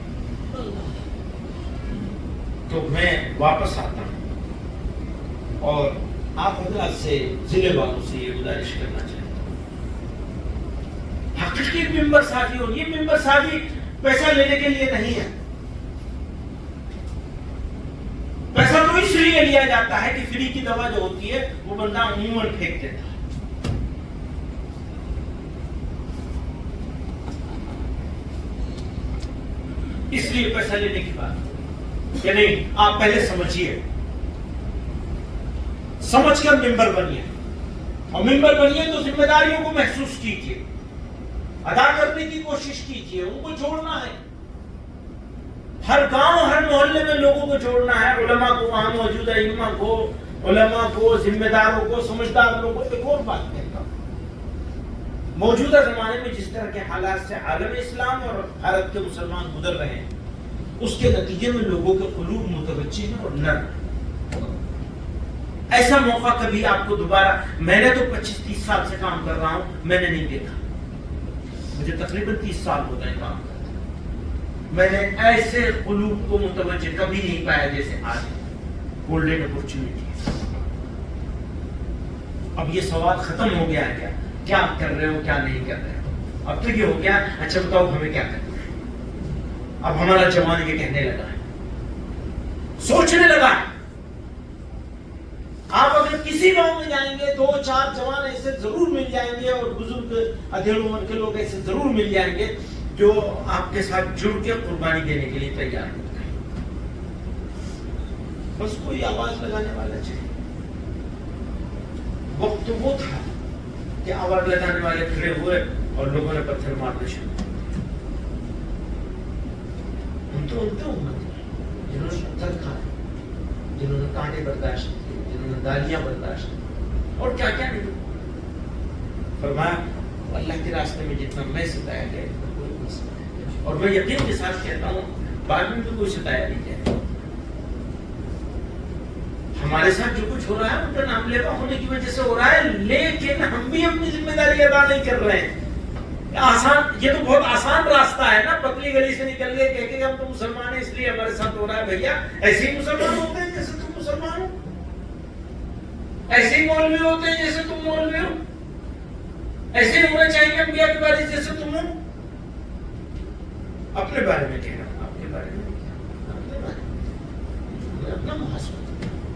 تو میں واپس آتا ہوں اور آپ حضرات سے، ضلع والوں سے یہ گزارش کرنا چاہتا ہوں، حقیقی ممبر سازی ہو. یہ ممبر سازی پیسہ لینے کے لیے نہیں ہے. پیسہ تو اس لیے لیا جاتا ہے کہ فری کی دوا جو ہوتی ہے وہ بندہ عموماً پھینک دیتا ہے. اس لیے پیسہ لینے کی بات کہ نہیں، آپ پہلے سمجھیے، سمجھ کر ممبر بنیے، اور ممبر بنیے تو ذمہ داریوں کو محسوس کیجیے، ادا کرنے کی کوشش کیجیے. ان کو جوڑنا ہے، ہر گاؤں ہر محلے میں لوگوں کو جوڑنا ہے. علماء کو، وہاں موجود ائمہ کو، علماء کو، ذمہ داروں کو، سمجھدار لوگوں کو. ایک اور بات کہتا ہوں، موجودہ زمانے میں جس طرح کے حالات سے عالم اسلام اور بھارت کے مسلمان گزر رہے ہیں، اس کے نتیجے میں لوگوں کے قلوب متوجہ ہیں اور نرم. ایسا موقع کبھی آپ کو دوبارہ، میں نے تو 25-30 سال سے کام کر رہا ہوں، میں نے نہیں دیکھا. مجھے تقریباً 30 سال ہوتا ہے کام کرتے، میں نے ایسے قلوب کو متوجہ کبھی نہیں پایا جیسے آج. Golden opportunity. اب یہ سوال ختم ہو گیا ہے، کیا کر رہے ہو، کیا نہیں کر رہے ہو. اب تو یہ ہو گیا، اچھا بتاؤ ہمیں کیا کرنا ہے. اب ہمارا جوان یہ کہنے لگا ہے، سوچنے لگا ہے. آپ اگر کسی گاؤں میں جائیں گے 2-4 جوان ایسے ضرور مل جائیں گے، اور بزرگ ادھیڑ عمر کے لوگ ایسے ضرور مل جائیں گے جو آپ کے ساتھ جڑ کے قربانی دینے کے لیے تیار ہوتے ہیں. بس کوئی آواز لگانے والا چاہیے. وقت تو وہ تھا کہ آواز لگانے والے کھڑے ہوئے اور لوگوں نے پتھر مارنا شروع کیا. ہم تو ان کے امت ہیں جنہوں نے پتھر کھائے، جنہوں نے کانٹے برداشت کیے، جنہوں نے گالیاں برداشت کی، اور کیا کیا نہیں. فرمایا اللہ کے راستے میں جتنا میں ستایا گیا اتنا کوئی نہیں ستایا. اور میں یقین کے ساتھ کہتا ہوں بعد میں بھی کوئی ستایا نہیں جائے. ہمارے ساتھ جو کچھ ہو رہا ہے ان کا نام لیوا ہونے کی وجہ سے ہو رہا ہے, لیکن ہم بھی اپنی ذمہ داری ادا نہیں کر رہے ہیں. آسان, یہ تو بہت آسان راستہ ہے نا, پتلی گلی سے نکل کے کہہ کہ ہم تو مسلمان ہیں اس لیے ہمارے ساتھ ہو رہا ہے. بھیا ایسے ہی مسلمان ہوتے ہیں جیسے تم مسلمان ہو, ایسے ہی مولوی ہوتے ہیں جیسے تم مولوی ہو, ایسے ہی ہونا چاہیے انبیاء کے بارے جیسے تم ہو. اپنے بارے میں کہہ رہا ہوں, اپنے بارے میں اپنے بارے میں اپنا محاسبہ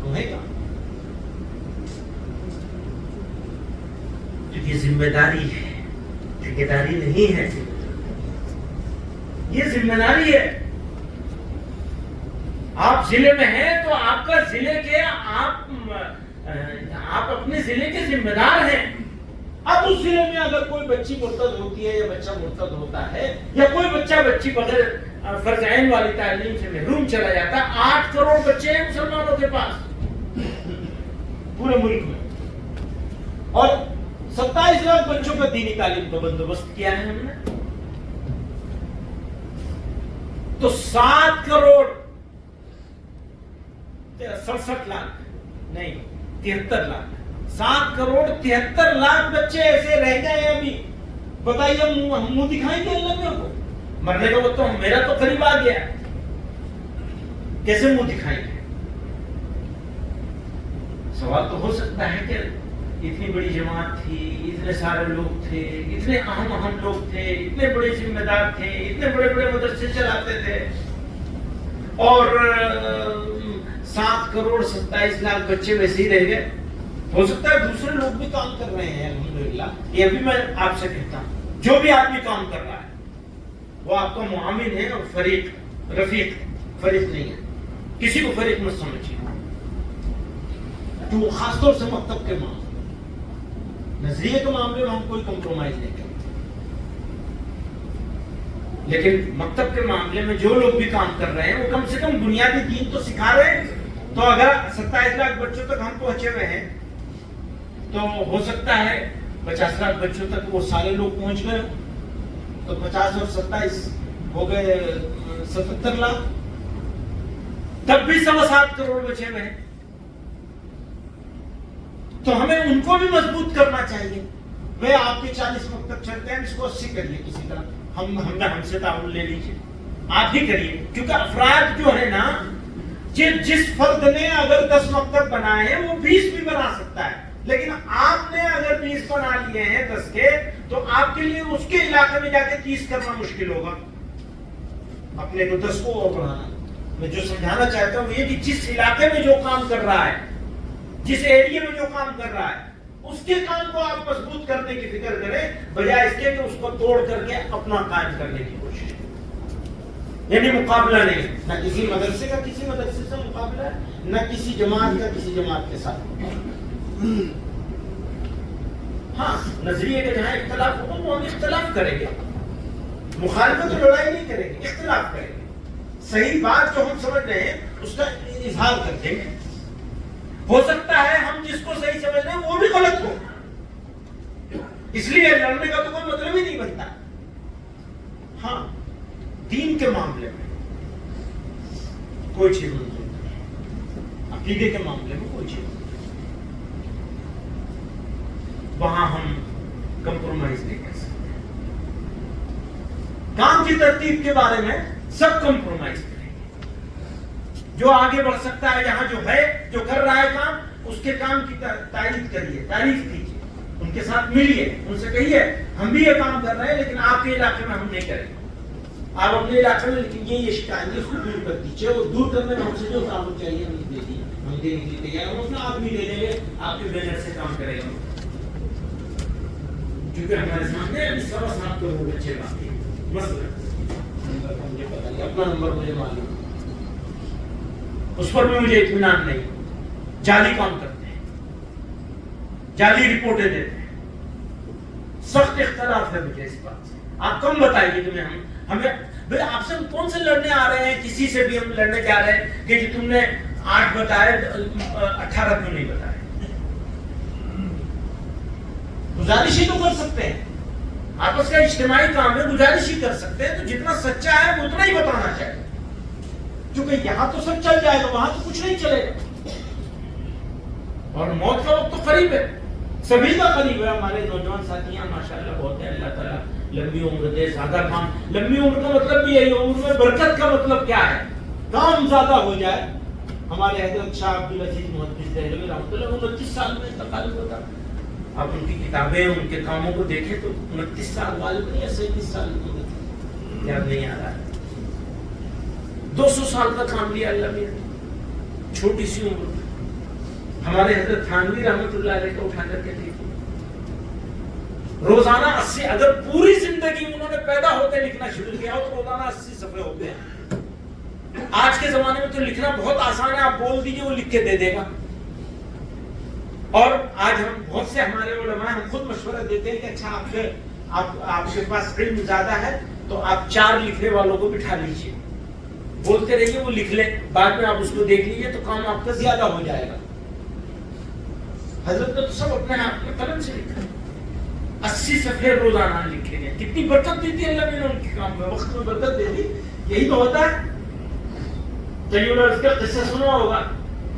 تمہیں کہا. یہ ذمہ داری ہے, ٹھیکیداری نہیں ہے, یہ ذمہ داری ہے. آپ ضلع میں ہیں تو آپ کا ضلع کے آپ اپنے ضلع کے ذمہ دار ہیں. اب اس ضلع میں اگر کوئی بچی مرتد ہوتی ہے یا بچہ مرتد ہوتا ہے یا کوئی بچی بغیر فرض عین والی تعلیم سے محروم چلا جاتا ہے, 8 کروڑ بچے ہیں مسلمانوں کے پاس پورے ملک میں, اور 27 لاکھ بچوں کا دینی تعلیم کا بندوبست کیا ہے ہم نے. تو 7 کروڑ 67 لاکھ نہیں 73 لاکھ 7 کروڑ 73 لاکھ بچے ایسے رہ گئے ہیں. ابھی بتائیے ہم منہ دکھائیں گے اللہ میرے کو؟ مرنے کا وقت تو میرا تو قریب آ گیا, کیسے منہ دکھائیں گے؟ سوال تو ہو سکتا ہے کہ اتنی بڑی جماعت تھی, اتنے سارے لوگ تھے, اتنے اہم لوگ تھے, اتنے بڑے ذمہ دار تھے, اتنے بڑے مدرسے چلاتے تھے, اور 7 کروڑ 27 لاکھ بچے ویسے ہی رہ گئے. ہو سکتا ہے دوسرے لوگ بھی کام کر رہے ہیں الحمدللہ. یہ بھی میں آپ سے کہتا ہوں, جو بھی آدمی کام کر رہا ہے وہ آپ کا معاون ہے اور رفیق نہیں ہے. کسی کو فریق مت سمجھیے. تو خاص طور سے مکتب کے معاملے, نظریے کے معاملے میں ہم کوئی کمپرومائز نہیں کرتے, لیکن مکتب کے معاملے میں جو لوگ بھی کام کر رہے ہیں وہ کم سے کم بنیادی دین تو سکھا رہے ہیں. تو اگر 27 لاکھ بچوں تک ہم پہنچے ہوئے ہیں تو ہو سکتا ہے 50 لاکھ بچوں تک وہ سارے لوگ پہنچ گئے, تو 50 اور 27 ہو گئے 77 لاکھ, تب بھی 7.25 کروڑ بچے ہوئے ہیں. تو ہمیں ان کو بھی مضبوط کرنا چاہیے. میں آپ کے 40 مکتب چلتے ہیں, اس کو 80 کریے کسی طرح, ہم سے تعاون لے لیجیے, آپ ہی کریے. کیونکہ افراد جو ہے نا, جس فرد نے اگر 10 مکتب بنائے ہیں وہ 20 بھی بنا سکتا ہے, لیکن آپ نے اگر 20 بنا لیے ہیں 10 کے, تو آپ کے لیے اس کے علاقے میں جا کے 30 کرنا مشکل ہوگا, اپنے کو 10 کو اور بڑھانا. میں جو سمجھانا چاہتا ہوں یہ کہ جس علاقے میں جو کام کر رہا ہے, جس ایریے میں جو کام کر رہا ہے, اس کے کام کو آپ مضبوط کرنے کی فکر کریں, بجائے اس کے کہ اس کو توڑ کر کے اپنا قائم کرنے کی کوشش کریں. یعنی مقابلہ نہیں, نہ کسی مدرسے کا کسی مدرسے سے مقابلہ ہے, نہ کسی جماعت کا کسی جماعت کے ساتھ. ہاں, نظریے کا جہاں اختلاف ہوگا وہ ہم اختلاف کریں گے, مخالفت اور لڑائی نہیں کریں گے, اختلاف کریں گے. صحیح بات جو ہم سمجھ رہے ہیں اس کا اظہار کر دیں گے. ہو سکتا ہے ہم جس کو صحیح سمجھ رہے ہیں وہ بھی غلط ہو, اس لیے لڑنے کا تو کوئی مطلب ہی نہیں بنتا. ہاں, دین کے معاملے میں کوئی چیز منظور نہیں, عقیدے کے معاملے میں کوئی چیز نہیں, وہاں ہم کمپرومائز نہیں کر سکتے. کام کی ترتیب کے بارے میں سب کمپرومائز کریں گے. جو آگے بڑھ سکتا ہے, یہاں جو ہے, جو کر رہا ہے کام, اس کے کام کی تعریف کریے, تعریف کیجیے, ان کے ساتھ ملیے, ان سے کہیے ہم بھی یہ کام کر رہے ہیں لیکن آپ کے علاقے میں ہم نہیں کریں گے. آپ اپنے علاقے میں لیکن یہ شکایت ہے اس کو دور کر دیجیے, وہ دور کرنے میں ہم سے جو تعاون چاہیے ہم دے دیے, ہم دینے کے لیے تیار. ہم اپنا آدمی لے لیں گے, آپ کے بینر سے کام کرے گا, کیونکہ ہمارے سامنے 7.25 کروڑ بچے باقی ہیں. مثلا مجھے پتا نہیں, اپنا نمبر مجھے معلوم, اس پر بھی مجھے اطمینان نہیں. جعلی کام کرتے ہیں, جعلی رپورٹیں دیتے ہیں, سخت اختلاف ہے مجھے اس بات سے. آپ کم بتائیے تمہیں, ہمیں آپ سے کون سے لڑنے آ رہے ہیں, کسی سے بھی ہم لڑنے جا رہے ہیں کہ تم نے 8 بتائے 18 کیوں نہیں بتائے. گزارش ہی تو کر سکتے ہیں, آپس کا اجتماعی کام ہے, گزارش ہی کر سکتے ہیں, تو جتنا سچا ہے وہ اتنا ہی بتانا چاہیے, کیونکہ یہاں تو سب چل جائے گا, وہاں تو کچھ نہیں چلے گا. اور موت کا وقت تو قریب ہے, سبھی کا قریب ہے. ہمارے نوجوان ساتھیاں ماشاءاللہ بہت ہے, اللہ تعالیٰ لمبی عمر دے, زیادہ کام. لمبی عمر کا مطلب بھی یہی, عمر میں برکت کا مطلب کیا ہے, کام زیادہ ہو جائے. ہمارے حضرت شاہ عبدالعزیز محدث دہلوی رحمۃ اللہ 29 سال میں انتقال ہوا تھا. آپ ان کی کتابیں, ان کے کاموں کو دیکھیں تو 29 سال والد نہیں, 37 سال کی عمر تھی, یاد نہیں آ رہا ہے. 200 سال کا کام لیا اللہ نے, چھوٹی سی عمر میں. ہمارے حضرت تھانوی رحمۃ اللہ علیہ کو اٹھا کر کے دیکھیں, روزانہ 80, اگر پوری زندگی انہوں نے پیدا ہوتے لکھنا شروع کیا ہو تو روزانہ 80 صفحے ہوتے ہیں. آج کے زمانے میں تو لکھنا بہت آسان ہے, آپ بول دیجئے وہ لکھ کے دے دے گا. اور آج ہم بہت سے ہمارے علماء ہم خود مشورہ دیتے ہیں کہ اچھا آپ کے پاس علم زیادہ ہے تو آپ 4 لکھنے والوں کو بٹھا لیجئے, بولتے رہیے, وہ لکھ لیں, بعد میں آپ اس کو دیکھ لیجئے تو کام آپ کا زیادہ ہو جائے گا. حضرت نے تو سب اپنے ہاتھ میں قلم سے لکھا, 80 صفحے روزانہ لکھے گئے. کتنی برکت دی تھی اللہ نے ان کے کام میں, وقت میں برکت دے دی. یہی تو ہوتا ہے. طیب العرض کا قصہ سنا ہوگا,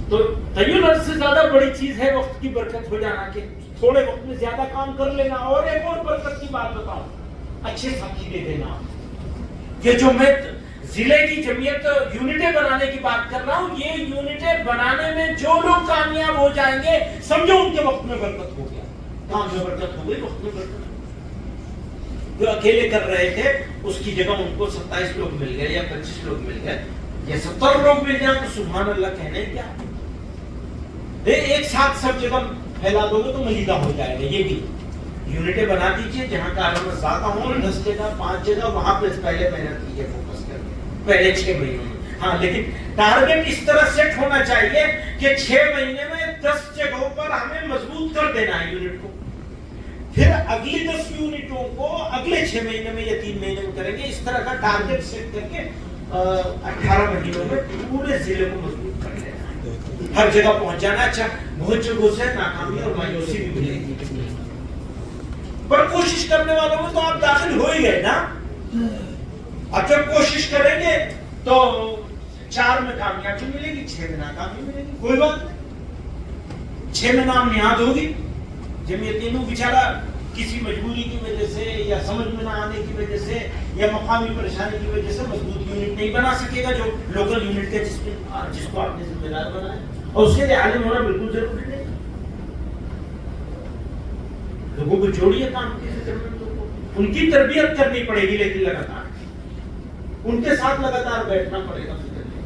تو طیب العرض سے زیادہ بڑی چیز ہے وقت کی برکت ہو جانا, کہ تھوڑے وقت میں زیادہ کام کر لینا. اور ایک اور برکت کی بات بتاؤں, اچھے ساتھی دے دینا. یہ جو میں ضلع کی جمعیت یونٹیں بنانے کی بات کر رہا ہوں, یہ یونٹیں بنانے میں جو لوگ کامیاب ہو جائیں گے, سمجھو ان کے وقت میں برکت ہو گیا, کام میں برکت ہو گئی, وقت میں برکت. جو اکیلے کر رہے تھے اس کی جگہ ان کو 27 لوگ مل گئے یا 25 لوگ مل گئے یا 70 لوگ مل جائیں تو سبحان اللہ کہنے کیا. ایک ساتھ سب جگہ پھیلا دو گے تو ملیدہ ہو جائے گا. یہ بھی یونٹیں بنا دیجئے جہاں کارنامے زیادہ ہوں, 10 جگہ 5 جگہ, وہاں پہ پہلے محنت کیجیے, فوکس کر کے پہلے 6 مہینوں میں. ہاں لیکن ٹارگٹ اس طرح سیٹ ہونا چاہیے کہ 6 مہینے میں 10 جگہوں پر ہمیں مضبوط کر دینا ہے یونٹ کو, پھر اگلی 10 یونٹوں کو اگلے 6 مہینے میں یا 3 مہینے میں کریں گے. اس طرح کا ٹارگٹ سیٹ کر کے 18 مہینوں میں پورے ضلع کو مضبوط کر لینا, ہر جگہ پہنچ جانا. اچھا بہت جگہوں سے ناکامی اور مایوسی بھی ملے گی, پر کوشش کرنے والوں میں تو آپ داخل ہو ہی گئے نا. اب جب کوشش کریں گے تو 4 میں کامیابی ملے گی, 6 میں ناکامی ملے گی, کوئی بات نہیں. 6 میں نام نہاد ہوگی. جمعیتینوں بیچارہ کسی مجبوری کی وجہ سے یا سمجھ میں نہ آنے کی وجہ سے یا مقامی پریشانی کی وجہ سے مضبوط یونٹ نہیں بنا سکے گا, جو لوکل یونٹ کے جس کو آپ نے ذمہ دار بنایا, اور اس کے لیے عالم ہونا بالکل ضروری نہیں. لوگوں کو جوڑیے کام کی فکر مندوں کو, ان کی تربیت کرنی پڑے گی, لیکن لگاتار ان کے ساتھ لگاتار بیٹھنا پڑے گا فکر میں.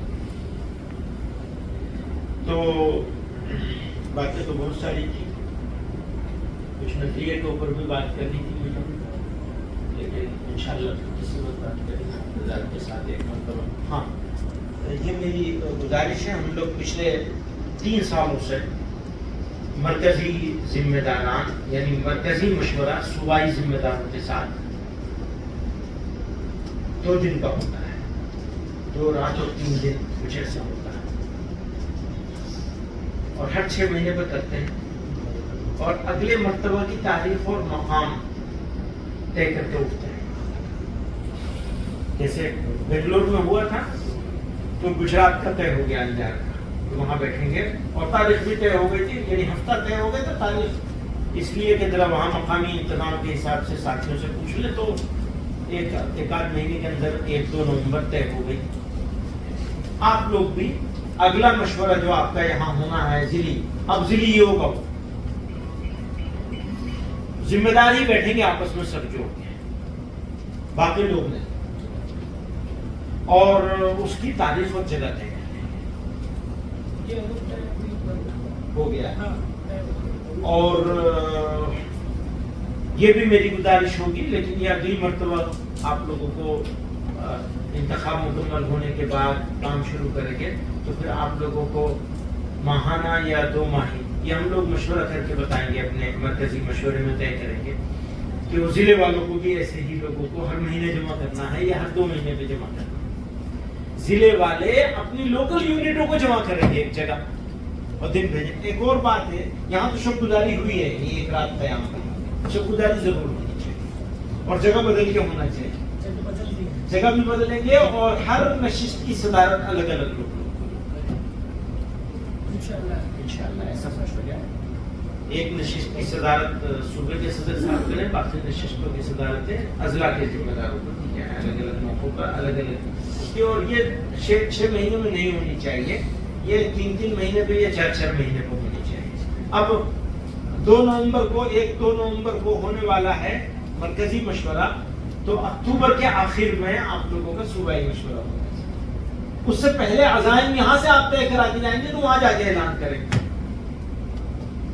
تو باتیں تو بہت ساری تھی, کچھ نظریے کے اوپر بھی بات کرنی تھی مجھے, لیکن انشاءاللہ کسی وقت بات کریں گے اللہ کے ساتھ ایک مرتبہ. ہاں یہ میری گزارش ہے, ہم لوگ پچھلے 3 سالوں سے مرکزی ذمہ داران یعنی مرکزی مشورہ صوبائی ذمہ داروں کے ساتھ 2 دن کا ہوتا ہے, 2 رات اور 3 دن کچھ ایسا ہوتا ہے, اور ہر 6 مہینے پر کرتے ہیں, اور اگلے مرتبہ کی تاریخ اور مقام طے کر کے اٹھتے ہیں. جیسے بنگلور میں ہوا تھا تو گجرات کا طے ہو گیا انجار کا, تو وہاں بیٹھیں گے, اور تاریخ بھی طے ہو گئی تھی, یعنی ہفتہ طے ہو گئے. تو تاریخ اس لیے کہ ذرا وہاں مقامی انتظام کے حساب سے ساتھیوں سے پوچھ لے, تو ایک آدھ مہینے کے اندر 1-2 نومبر طے ہو گئی. آپ لوگ بھی اگلا مشورہ جو آپ کا یہاں ہونا ہے ضلعی, اب ضلعی یہ ہوگا, ذمہ داری بیٹھیں گے آپس میں سب جوڑ کے, باقی لوگ نہیں, اور اس کی تاریخ اور جگہ طے ہو گیا. اور یہ بھی میری گزارش ہوگی, لیکن یہ اگلی مرتبہ آپ لوگوں کو انتخاب مکمل ہونے کے بعد کام شروع کریں گے, تو پھر آپ لوگوں کو ماہانہ یا 2 ماہی یہ ہم لوگ مشورہ کر کے بتائیں گے, اپنے مرکزی مشورے میں طے کریں گے کہ وہ ضلع والوں کو بھی ایسے ہی لوگوں کو ہر مہینے جمع کرنا ہے یا ہر 2 مہینے پہ جمع کرنا ہے. ضلع والے اپنی لوکل یونٹوں کو جمع کریں گے ایک جگہ اور دن بھیجیں. ایک اور بات ہے, یہاں تو شب گزاری ہوئی ہے, یہ 1 رات قیام کی, شب گزاری ضرور ہونی چاہیے. اور جگہ بدل کے ہونا چاہیے. جگہ بھی بدلیں گے اور ہر نشست کی صدارت الگ الگ لوگ انشاءاللہ ایسا مشورہ ہے. ایک نشست کی صدارت صوبے کے صدر صاحب کریں, باقی نشستوں کی صدارتیں اضلاع کے ذمہ داروں پر دی جائیں الگ الگ موقعوں پر الگ الگ. اور یہ 6 مہینوں میں نہیں ہونی چاہیے, یہ 3 مہینے پہ یا 4 مہینے پہ ہونی چاہیے. اب 2 نومبر کو ہونے والا ہے مرکزی مشورہ, تو اکتوبر کے آخر میں آپ لوگوں کا صوبائی مشورہ ہوگا. اس سے پہلے عزائم یہاں سے آپ طے کرا کے جائیں گے تو وہاں جا کے اعلان کریں گے,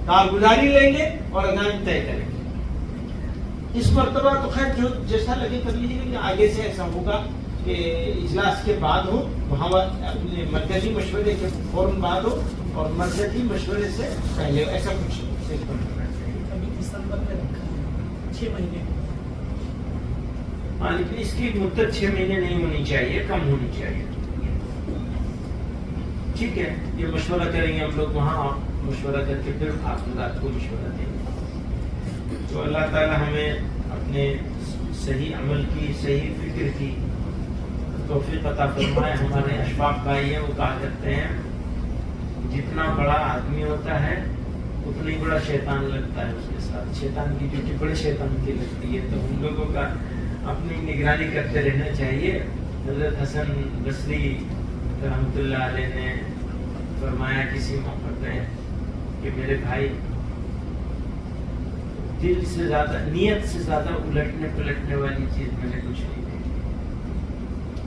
کارگزاری لیں گے اور عزائم طے کریں گے. اس مرتبہ تو خیر جو جیسا لگے کر لیجیے کہ آگے سے ایسا ہوگا کہ اجلاس کے بعد ہو, وہاں اپنے مرکزی مشورے کے فوراً بعد ہو اور مرکزی مشورے سے پہلے, ایسا کچھ کرنا چاہیے. ابھی دسمبر میں رکھا 6 مہینے. ہاں, لیکن اس کی مدت 6 مہینے نہیں ہونی چاہیے, کم ہونی چاہیے. ٹھیک ہے, یہ مشورہ کریں گے ہم لوگ, وہاں مشورہ کر کے پھر آپ رات کو مشورہ دیں گے. تو اللہ تعالی ہمیں اپنے صحیح عمل کی, صحیح فکر کی توفیق عطا فرمائے. ہمارے اشفاق بھائی ہیں, وہ کہا کرتے ہیں جتنا بڑا آدمی ہوتا ہے اتنا ہی بڑا شیطان لگتا ہے اس کے ساتھ. شیطان کی ڈیوٹی بڑے شیطان کی لگتی ہے, تو ہم لوگوں کا اپنی نگرانی کرتے رہنا چاہیے. حضرت حسن بصری رحمۃ اللہ علیہ نے فرمایا کسی موقع پہ کہ میرے بھائی, دل سے زیادہ, نیت سے زیادہ الٹنے پلٹنے والی چیز میں نے کچھ نہیں دیکھی.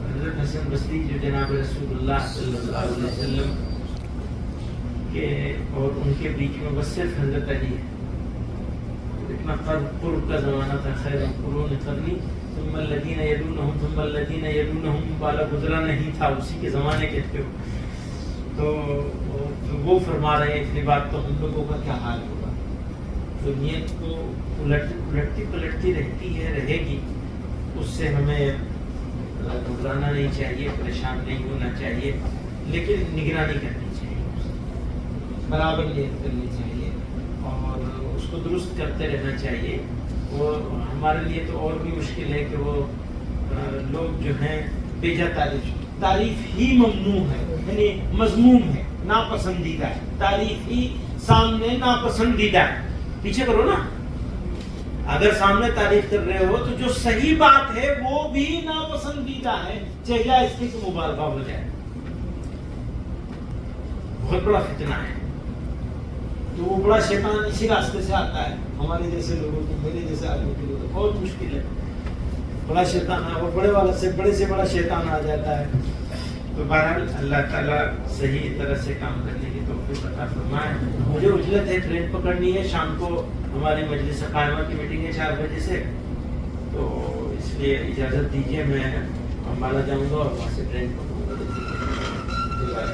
حضرت حسن بصری جو جناب رسول اللہ صلی اللہ علیہ وسلم کے اور ان کے بیچ میں بس صرف حضرت علی ہے. اتنا قرب کا زمانہ تھا, خیر قرون قرنی ثم الذین یلونہم ثم الذین یلونہم والا گزرا نہیں تھا, اسی کے زمانے کے تھے. تو وہ فرما رہے ہیں اتنی بات, تو ہم لوگوں کا کیا حال ہوگا. تو نیت کو الٹتی پلٹتی رہے گی, اس سے ہمیں گھبرانا نہیں چاہیے, پریشان نہیں ہونا چاہیے, لیکن نگرانی کرنی چاہیے, برابر نیت کرنی چاہیے اور اس کو درست کرتے رہنا چاہیے. وہ ہمارے لیے تو اور بھی مشکل ہے کہ وہ لوگ جو ہیں بیجا تعریف ہی ممنوع ہے, یعنی مذموم ہے, ناپسندیدہ ہے. تعریف ہی سامنے ناپسندیدہ ہے. پیچھے کرو نا, اگر سامنے تعریف کر رہے ہو تو جو صحیح بات ہے وہ بھی ناپسندیدہ ہے, چاہیے اس کی مبالغہ ہو جائے. بہت بڑا فتنہ ہے. تو وہ بڑا شیطان اسی راستے سے آتا ہے. ہمارے جیسے لوگوں کو, میرے جیسے آدمی کے لیے بہت مشکل ہے. بڑا شیطان ہے, وہ بڑے سے بڑا شیطان آ جاتا ہے. تو بہرحال اللہ تعالیٰ صحیح طرح سے کام کرنے کی توفیق عطا فرمائے. مجھے اجلت ہے, ٹرین پکڑنی ہے, شام کو ہماری مجلس قائمہ کی میٹنگ ہے 4 بجے سے, تو اس لیے اجازت دیجیے, میں امبالہ جاؤں گا اور وہاں سے ٹرین پکڑوں گا.